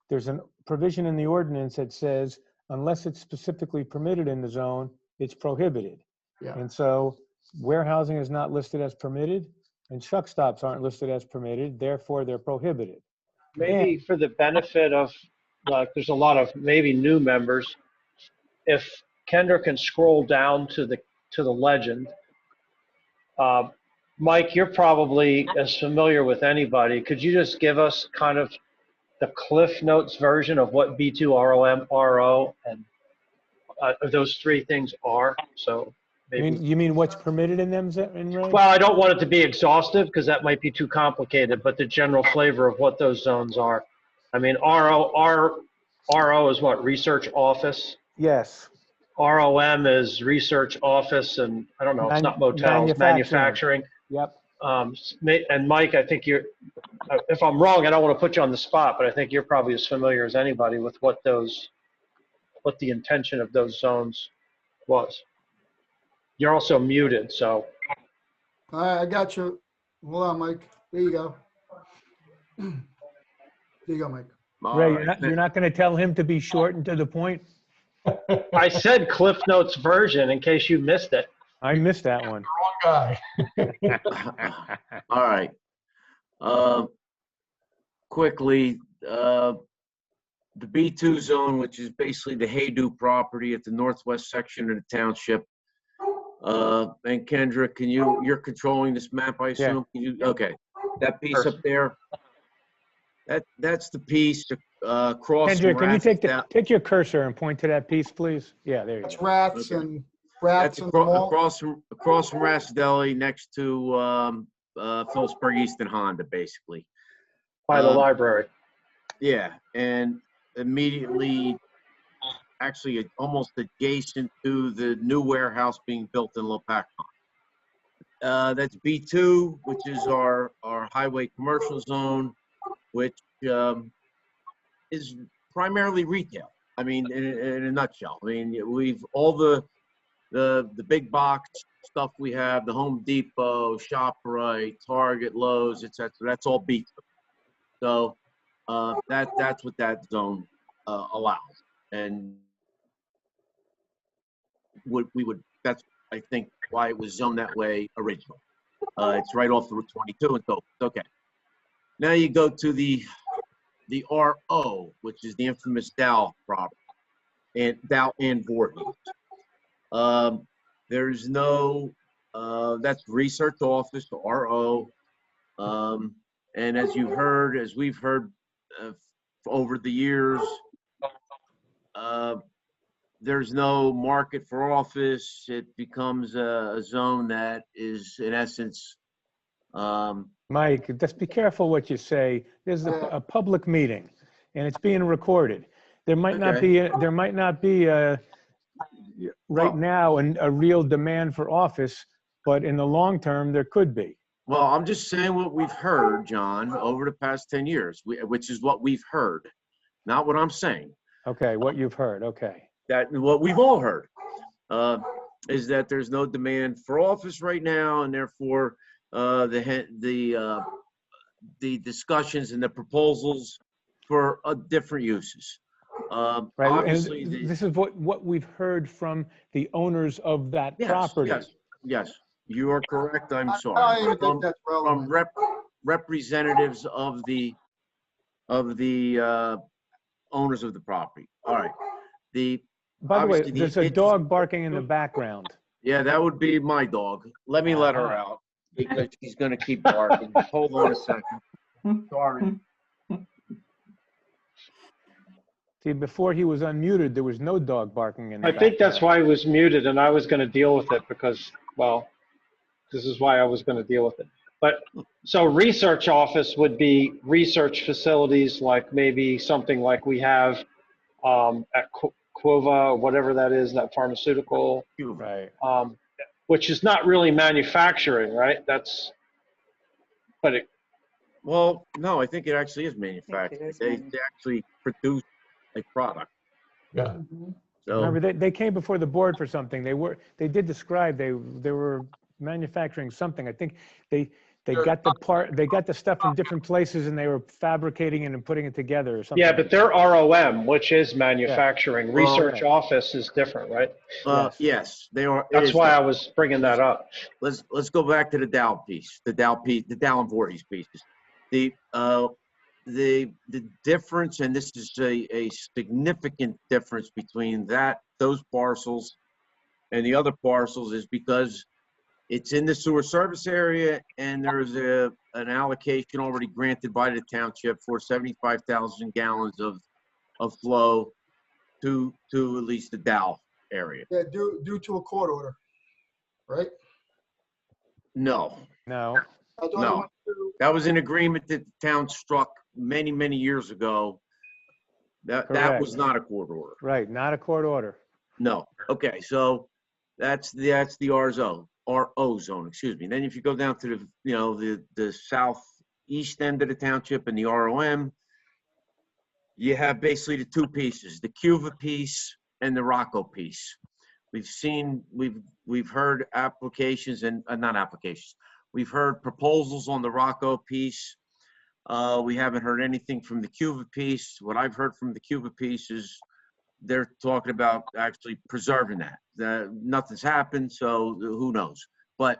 there's a provision in the ordinance that says, unless it's specifically permitted in the zone, it's prohibited.
Yeah.
And so warehousing is not listed as permitted, and truck stops aren't listed as permitted, therefore they're prohibited.
Maybe for the benefit of, like, there's a lot of maybe new members, if Kendra can scroll down to the legend. Mike, you're probably as familiar with anybody. Could you just give us kind of the Cliff Notes version of what B2 ROM, RO, and those three things are? So maybe.
You mean what's permitted in them, Ray?
Well, I don't want it to be exhaustive because that might be too complicated, but the general flavor of what those zones are. I mean, RO is what, research office?
Yes.
ROM is research office, and I don't know, it's not motels, manufacturing.
Yep.
And Mike, I think you're, if I'm wrong, I don't want to put you on the spot, but I think you're probably as familiar as anybody with what the intention of those zones was. You're also muted, so.
All right, I got you. Hold on, Mike. There you go. There you go, Mike.
Ray, you're not going to tell him to be short and to the point?
I said Cliff Notes version in case you missed it.
I missed that one.
Wrong guy.
All right. Quickly, the B2 zone, which is basically the Haydu property at the northwest section of the township. And Kendra, you're controlling this map, I assume? Okay, that piece up there, that's the piece across
Kendra,
from
can you
Rathdown.
take your cursor and point to that piece, please? Yeah, there you
That's
go.
rats
Okay.
and rats
That's
and mall.
across from Rathdown next to Phillipsburg East and Honda, basically.
By the library.
Yeah, and immediately, actually almost adjacent to the new warehouse being built in Lopakon. That's B2, which is our highway commercial zone, which is primarily retail. I mean, in a nutshell. I mean, we've all the big box stuff we have, the Home Depot, ShopRite, Target, Lowe's, etc. That's all B2. So that's what that zone allows, and that's, I think, why it was zoned that way originally. It's right off the Route 22, and so it's okay. Now you go to the RO, which is the infamous Dow property, and Dow and Voorhees. There's no, that's research office, the RO. And as we've heard over the years, there's no market for office. It becomes a zone that is, in essence,
Mike, just be careful what you say. There's a public meeting, and it's being recorded. There might not be right now a real demand for office, but in the long term there could be.
Well, I'm just saying what we've heard, John, over the past 10 years, which is what we've heard, not what I'm saying.
Okay, what you've heard. Okay.
That what we've all heard is that there's no demand for office right now, and therefore the discussions and the proposals for different uses.
Right.
Obviously,
and this is what we've heard from the owners of that property.
Yes, you are correct. I'm
I
sorry.
don't even think that's relevant.
From representatives of the owners of the property. All right.
By the way, there's a dog barking in the background.
Yeah, that would be my dog. Let me let her out because she's going to keep barking. Hold on a second. Sorry.
See, before he was unmuted, there was no dog barking in the
I think that's why he was muted, and I was going to deal with it because, well, this is why I was going to deal with it. But so research office would be research facilities, like maybe something like we have at Quova, or whatever that is, that pharmaceutical,
right?
Which is not really manufacturing, right?
Well, no, I think it actually is manufacturing. They actually produce a product.
Yeah.
So
remember, they came before the board for something. They did describe they were manufacturing something. I think they got the stuff from different places and they were fabricating it and putting it together or something.
Yeah, but they're ROM, which is manufacturing.
Yeah.
Research office is different, right?
yes, they are.
That's why I was bringing that up.
Let's go back to the Dow piece, the Dow and Voorhees pieces. The difference, and this is a significant difference between those parcels and the other parcels, is because it's in the sewer service area and there's an allocation already granted by the township for 75,000 gallons of flow to at least the Dow area.
Yeah, due to a court order, right?
No.
I thought
No.
it went to-
That was an agreement that the town struck many, many years ago. That was not a court order.
Right, not a court order.
No. Okay, so that's the RO zone, excuse me. Then if you go down to the southeast end of the township and the ROM, you have basically the two pieces, the Cuva piece and the Rocco piece. We've heard applications and not applications. We've heard proposals on the Rocco piece. We haven't heard anything from the Cuva piece. What I've heard from the Cuva piece is they're talking about actually preserving that. Nothing's happened, so who knows? But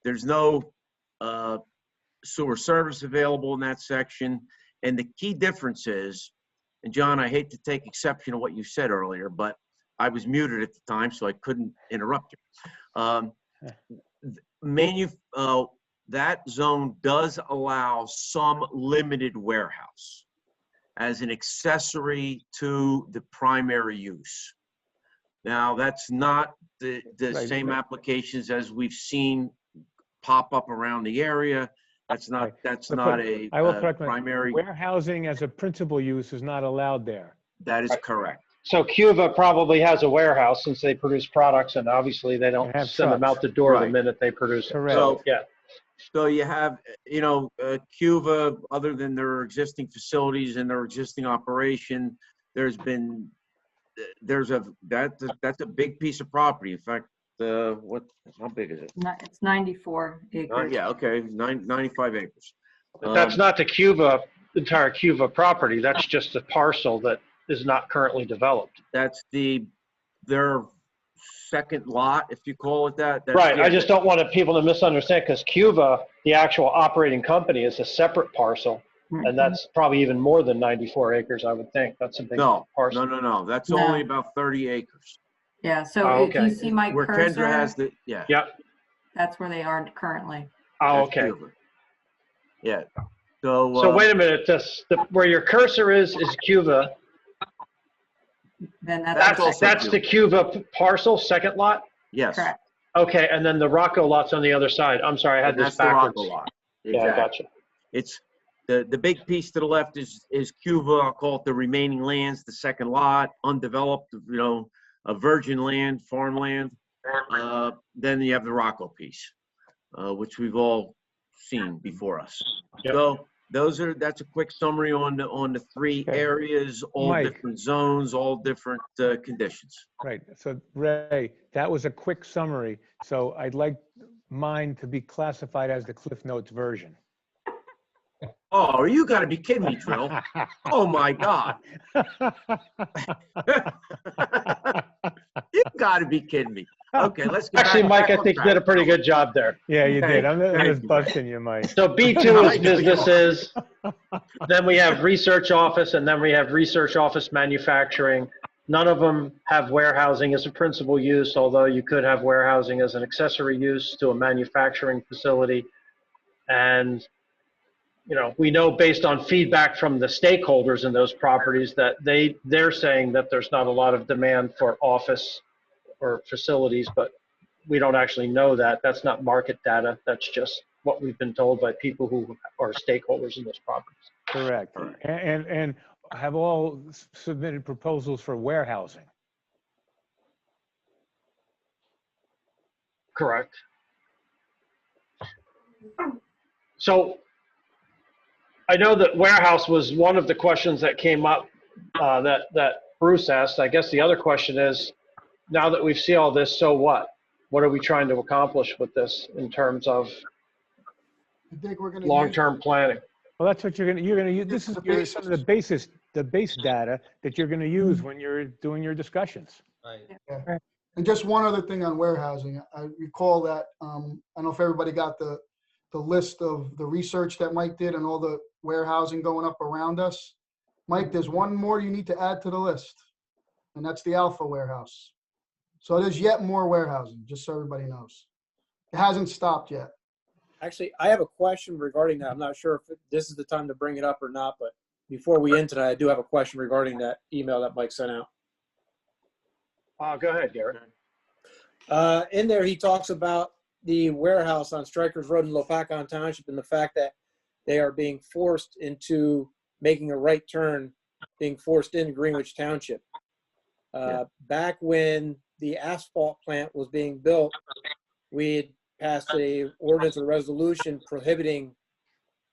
there's no sewer service available in that section. And the key difference is, and John, I hate to take exception to what you said earlier, but I was muted at the time, so I couldn't interrupt you. That zone does allow some limited warehouse as an accessory to the primary use. Now, that's not the
Right.
same applications as we've seen pop up around the area. That's not,
Right.
that's
But
not a
I will correct
primary,
warehousing as a principal use is not allowed there.
that is
Right.
correct.
So Cuva probably has a warehouse since they produce products, and obviously they don't
They have
send them
trucks.
out the door the
Right.
minute they produce it.
Correct.
So, yeah.
So you have, Cuva, other than their existing facilities and their existing operation, that's a big piece of property. In fact, how big is it?
It's 94 acres.
Yeah, okay, 95 acres.
But that's not the entire Cuva property. That's just a parcel that is not currently developed.
That's their second lot, if you call it that.
Right.
Yeah,
I just don't want people to misunderstand, because Cuva, the actual operating company, is a separate parcel. And that's probably even more than 94 acres, I would think. That's a big parcel.
No. That's
No.
only about 30 acres.
Yeah, so
Oh,
if you
okay.
see my
Where Kendra has
cursor,
yeah.
Yep.
that's where they are currently.
Oh,
that's
okay.
Cuva. Yeah. So,
So wait a minute. Where your cursor is Cuva.
Then
That's also
That's the Cuva parcel, second lot?
yes.
correct.
Okay, and then the Rocco lot's on the other side. I'm sorry, I had
And
this
that's the Rocco
backwards.
lot.
Yeah, I gotcha.
It's the big piece to the left is Cuva. I'll call it the remaining lands, the second lot, undeveloped, a virgin land, farmland. Then you have the Rocco piece, which we've all seen before us.
Yep.
So that's a quick summary on the three
Okay.
areas, all
Mike.
different zones, all different conditions.
Right. So Ray, that was a quick summary. So I'd like mine to be classified as the Cliff Notes version.
Oh, you got to be kidding me, Drill. Oh my God. You got to be kidding me. Okay, let's get
Actually,
back
Mike, I
on
think you
track.
did a pretty good job there.
Yeah, you did. I'm
Thank
just
you,
busting you, Mike.
So B2 is businesses, then we have research office, and then we have research office manufacturing. None of them have warehousing as a principal use, although you could have warehousing as an accessory use to a manufacturing facility. And, we know based on feedback from the stakeholders in those properties that they're saying that there's not a lot of demand for office or facilities, but we don't actually know that. That's not market data. That's just what we've been told by people who are stakeholders in those properties.
Correct. And have all submitted proposals for warehousing.
Correct. So I know that warehouse was one of the questions that came up that Bruce asked. I guess the other question is, now that we've seen all this, so what? What are we trying to accomplish with this in terms of
I think we're gonna
long-term planning?
Well, that's what you're gonna use. This is some of the base data that you're gonna use when you're doing your discussions.
Yeah. And just one other thing on warehousing. I recall that, I don't know if everybody got the list of the research that Mike did and all the warehousing going up around us. Mike, there's one more you need to add to the list, and that's the Alpha warehouse. So there's yet more warehousing, just so everybody knows. It hasn't stopped yet.
Actually, I have a question regarding that. I'm not sure if this is the time to bring it up or not, but before we end tonight, I do have a question regarding that email that Mike sent out.
Go ahead, Garrett.
In there, he talks about the warehouse on Strikers Road in Lopakon Township and the fact that they are being forced into making a right turn, being forced into Greenwich Township. Back when the asphalt plant was being built, we had passed a ordinance or resolution prohibiting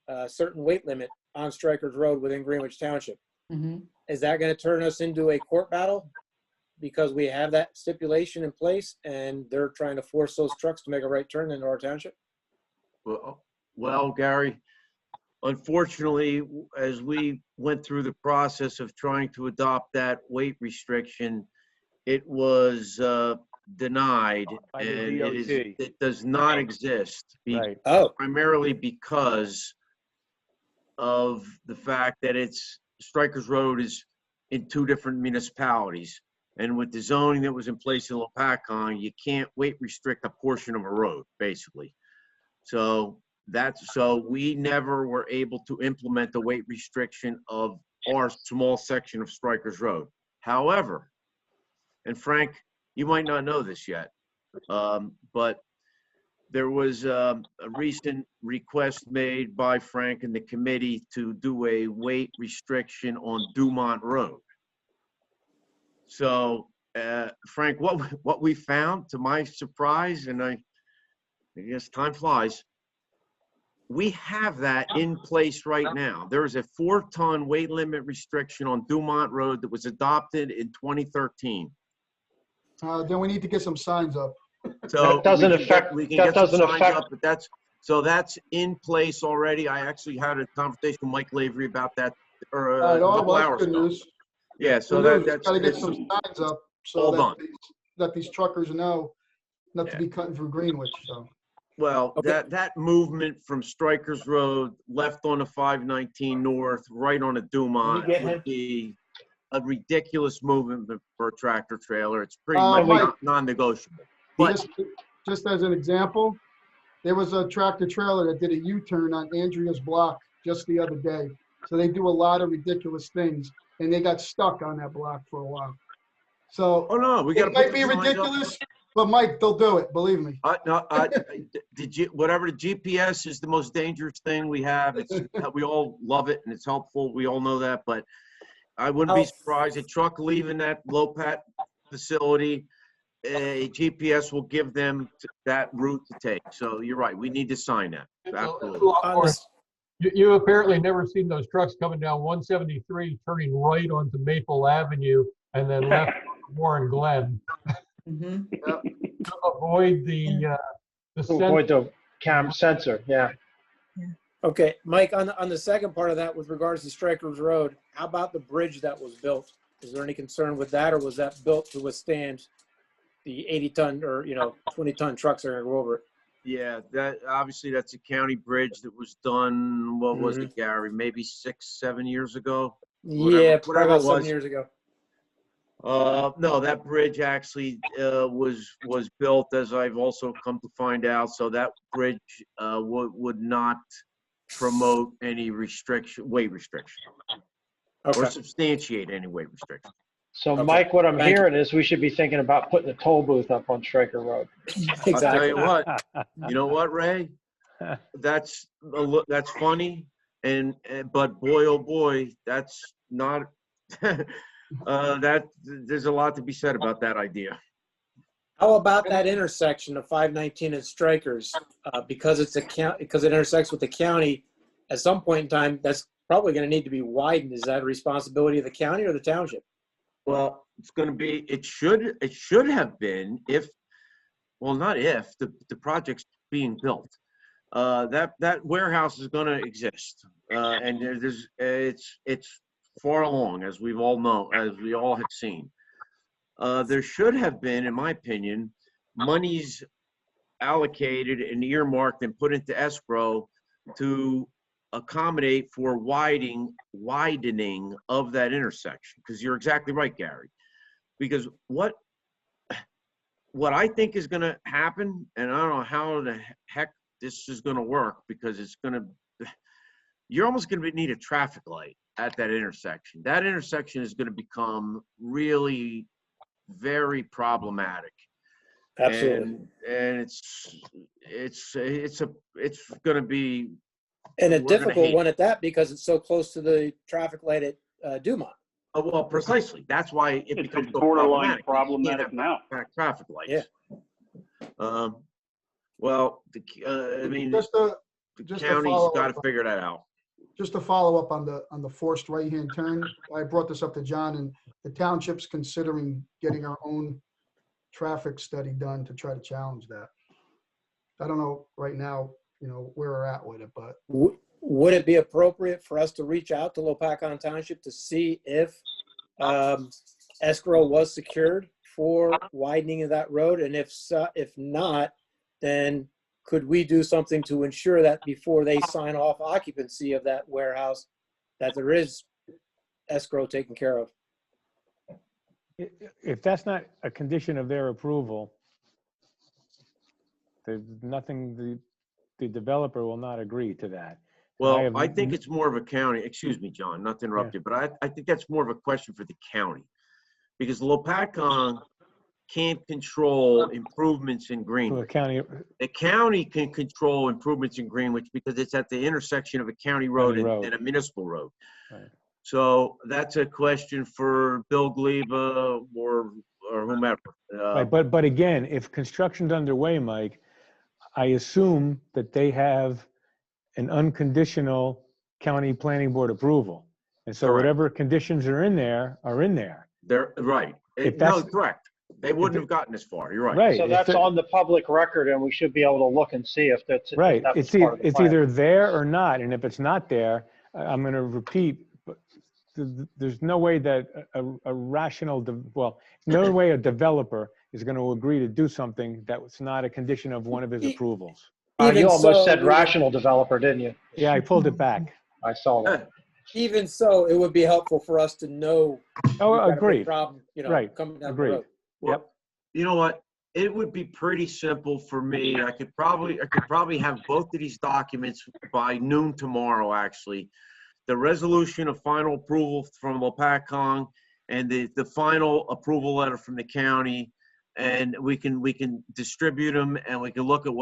a certain weight limit on Strikers Road within Greenwich Township. Is that going to turn us into a court battle because we have that stipulation in place and they're trying to force those trucks to make a right turn into our township?
Well, Gary, unfortunately, as we went through the process of trying to adopt that weight restriction, it was denied,
By
and
the DOT.
it does not exist.
Right.
Oh,
Primarily because of the fact that Strikers Road is in two different municipalities. And with the zoning that was in place in Lopakon, you can't weight restrict a portion of a road, basically. So we never were able to implement the weight restriction of our small section of Strikers Road. However, and Frank, you might not know this yet, but there was a recent request made by Frank and the committee to do a weight restriction on Dumont Road. So, Frank, what we found, to my surprise, and I guess time flies, we have that in place right now. There is a 4-ton weight limit restriction on Dumont Road that was adopted in 2013.
Then we need to get some signs up.
So
That doesn't
we can
affect-
we can
that
get some
doesn't
signs
affect-
up, but that's in place already. I actually had a conversation with Mike Lavery about that a couple hours
Good
ago.
news.
Yeah, so
Good news.
that's
Gotta get
it's-
some signs up so
Hold
that
on.
these truckers know not to
Yeah.
be cutting through Greenwich, so.
Well,
Okay.
that movement from Strikers Road, left on the 519 North, right on a Dumont,
get him?
would be a ridiculous movement for a tractor trailer. It's pretty
Mike,
much non-negotiable. But
Just as an example, there was a tractor trailer that did a U-turn on Andrea's block just the other day. So they do a lot of ridiculous things, and they got stuck on that block for a while. So
oh no, we got to
it might be ridiculous, but Mike, they'll do it, believe me.
Whatever the GPS is the most dangerous thing we have. We all love it and it's helpful. We all know that, but I wouldn't be surprised. A truck leaving that Lopat facility, a GPS will give them that route to take. So you're right. We need to sign that. Absolutely.
You apparently never seen those trucks coming down 173, turning right onto Maple Avenue and then left Warren Glen.
Mhm.
To avoid the
To avoid the cam sensor, yeah.
okay. Mike, on the second part of that, with regards to Strikers Road, how about the bridge that was built? Is there any concern with that, or was that built to withstand the 80-ton or 20-ton trucks that are going to go over it?
Yeah, obviously that's a county bridge that was done, what was
Mhm.
it, Gary? Maybe 6-7 years ago?
Yeah, probably
whatever
about
it
7
was.
years ago.
No, that bridge actually was built, as I've also come to find out. So that bridge would not promote any weight restriction, or
Okay.
substantiate any weight restriction.
So
Okay.
Mike, what I'm
Thank you.
hearing is we should be thinking about putting a toll booth up on Stryker Road.
I'll tell
Exactly.
you what. You know what, Ray? That's funny, but boy, oh boy, that's not. There's a lot to be said about that idea.
How about that intersection of 519 and Strikers? Because because it intersects with the county, at some point in time, that's probably going to need to be widened. Is that a responsibility of the county or the township?
Well, it's going to be. It should have been not if the project's being built. That warehouse is going to exist, and it's far along, as we all have seen. There should have been, in my opinion, monies allocated and earmarked and put into escrow to accommodate for widening of that intersection. Because you're exactly right, Gary. Because what I think is going to happen, and I don't know how the heck this is going to work, because you're almost going to need a traffic light at that intersection. That intersection is going to become really very problematic.
Absolutely.
And it's going to be,
And a
we're gonna
difficult
hate
one at that, because it's so close to the traffic light at Dumont.
oh, well, precisely. That's why it
It's
becomes
a
so
borderline
problematic.
problematic now.
Traffic lights.
Yeah.
Well, I mean,
Just
the
to
county's
follow
got to
up-
figure that out.
Just to follow up on the forced right-hand turn, I brought this up to John, and the township's considering getting our own traffic study done to try to challenge that. I don't know right now, where we're at with it, but
Would it be appropriate for us to reach out to Lopakon Township to see if escrow was secured for widening of that road? And if so, if not, then could we do something to ensure that before they sign off occupancy of that warehouse, that there is escrow taken care of?
If that's not a condition of their approval, there's nothing, the developer will not agree to that.
Well, I think it's more of a county, excuse me, John, not to interrupt
Yeah.
you, but I think that's more of a question for the county. Because Lopakon can't control improvements in
To the
Greenwich.
county,
The county can control improvements in Greenwich because it's at the intersection of a county road and a municipal road.
Right.
So that's a question for Bill Gleba or whomever.
right, but again, if construction's underway, Mike, I assume that they have an unconditional county planning board approval. And so
Correct.
whatever conditions are in there are in there.
They're right.
If
No,
that's-
correct. They wouldn't have gotten this far. You're right.
Right.
So
if
that's
it-
on the public record, and we should be able to look and see if that's. if
Right,
that was
it's,
part of the
it's
plan.
either there or not, and if it's not there, I'm gonna repeat, but there's no way that a rational, well, no way a developer is gonna agree to do something that was not a condition of one of his approvals.
You
Even
almost
so,
said
we-
rational developer, didn't you?
Yeah, I pulled it back.
I saw that.
Even so, it would be helpful for us to know.
Oh,
we've got a big
agreed,
Problem, you know,
Right,
coming down the
agreed.
road.
Well, you know what? It would be pretty simple for me. I could probably have both of these documents by noon tomorrow, actually. The resolution of final approval from Lopakon and the final approval letter from the county. And we can distribute them and we can look at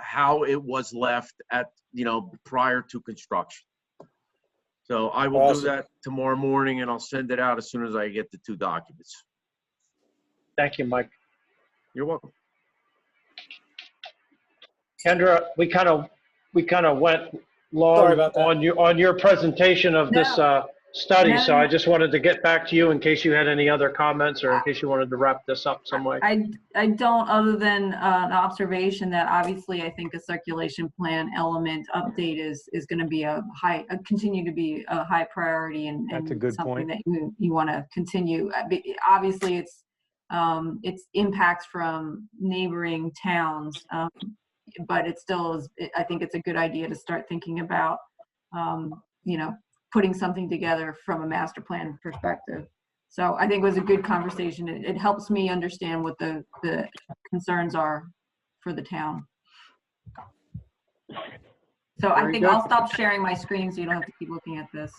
how it was left at, prior to construction. So I will do
Awesome.
that tomorrow morning and I'll send it out as soon as I get the two documents.
Thank you, Mike.
You're welcome.
Kendra, we kind of went
Sorry
long
about that.
on your presentation of this study. So
No.
I just wanted to get back to you in case you had any other comments or in case you wanted to wrap this up some way.
I don't, other than an observation that obviously I think a circulation plan element update is going to be continue to be a high priority and
That's a good
something
point.
that you want to continue. Obviously, it's impacts from neighboring towns, but it still is. I think it's a good idea to start thinking about, putting something together from a master plan perspective. So I think it was a good conversation. It helps me understand what the concerns are for the town. So I
Very
think
good.
I'll stop sharing my screen so you don't have to keep looking at this.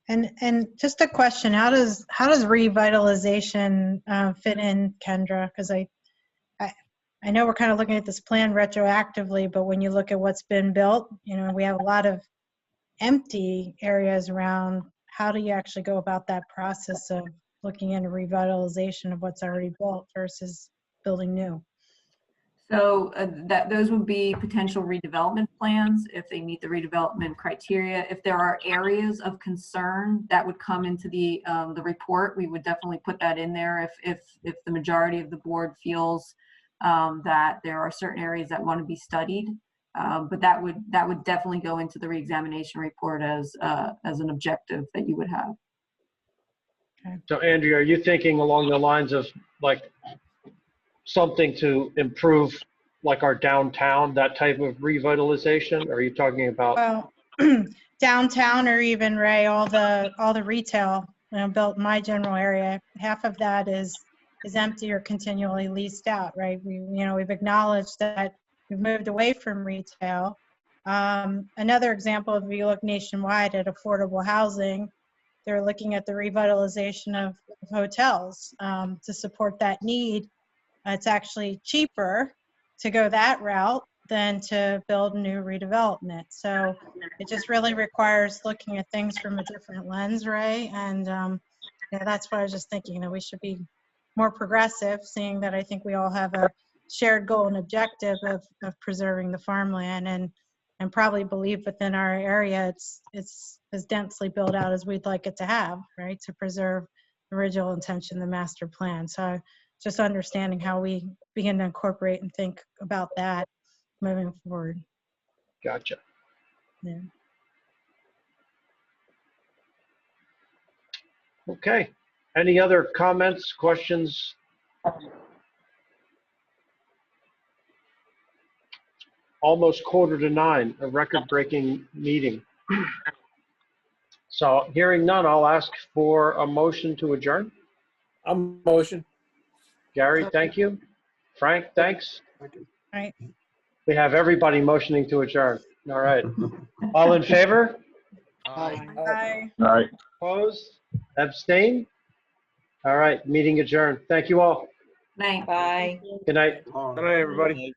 And just a question, how does revitalization fit in, Kendra? Because I know we're kind of looking at this plan retroactively, but when you look at what's been built, we have a lot of empty areas around. How do you actually go about that process of looking into revitalization of what's already built versus building new?
So those would be potential redevelopment plans if they meet the redevelopment criteria. If there are areas of concern that would come into the report, we would definitely put that in there. If the majority of the board feels that there are certain areas that want to be studied, but that would definitely go into the reexamination report as an objective that you would have.
So Andrea, are you thinking along the lines of like something to improve like our downtown, that type of revitalization? Or are you talking about?
Well, downtown or even, Ray, all the retail built in my general area, half of that is empty or continually leased out, right? We've acknowledged that we've moved away from retail. Another example, if you look nationwide at affordable housing, they're looking at the revitalization of hotels to support that need. It's actually cheaper to go that route than to build new redevelopment. So it just really requires looking at things from a different lens, Ray. And that's what I was just thinking, we should be more progressive, seeing that I think we all have a shared goal and objective of preserving the farmland and probably believe within our area it's as densely built out as we'd like it to have, right, to preserve the original intention, the master plan. So just understanding how we begin to incorporate and think about that moving forward.
Gotcha.
Yeah.
Okay. Any other comments, questions? Almost 8:45, a record-breaking meeting. So hearing none, I'll ask for a motion to adjourn.
I'm motion.
Gary, thank you. Frank, thanks.
Right.
We have everybody motioning to adjourn. All right. All in favor?
Aye.
Bye.
All right.
Opposed? Abstain? All right, meeting adjourned. Thank you all.
Night.
Bye.
Good night.
Good night, everybody.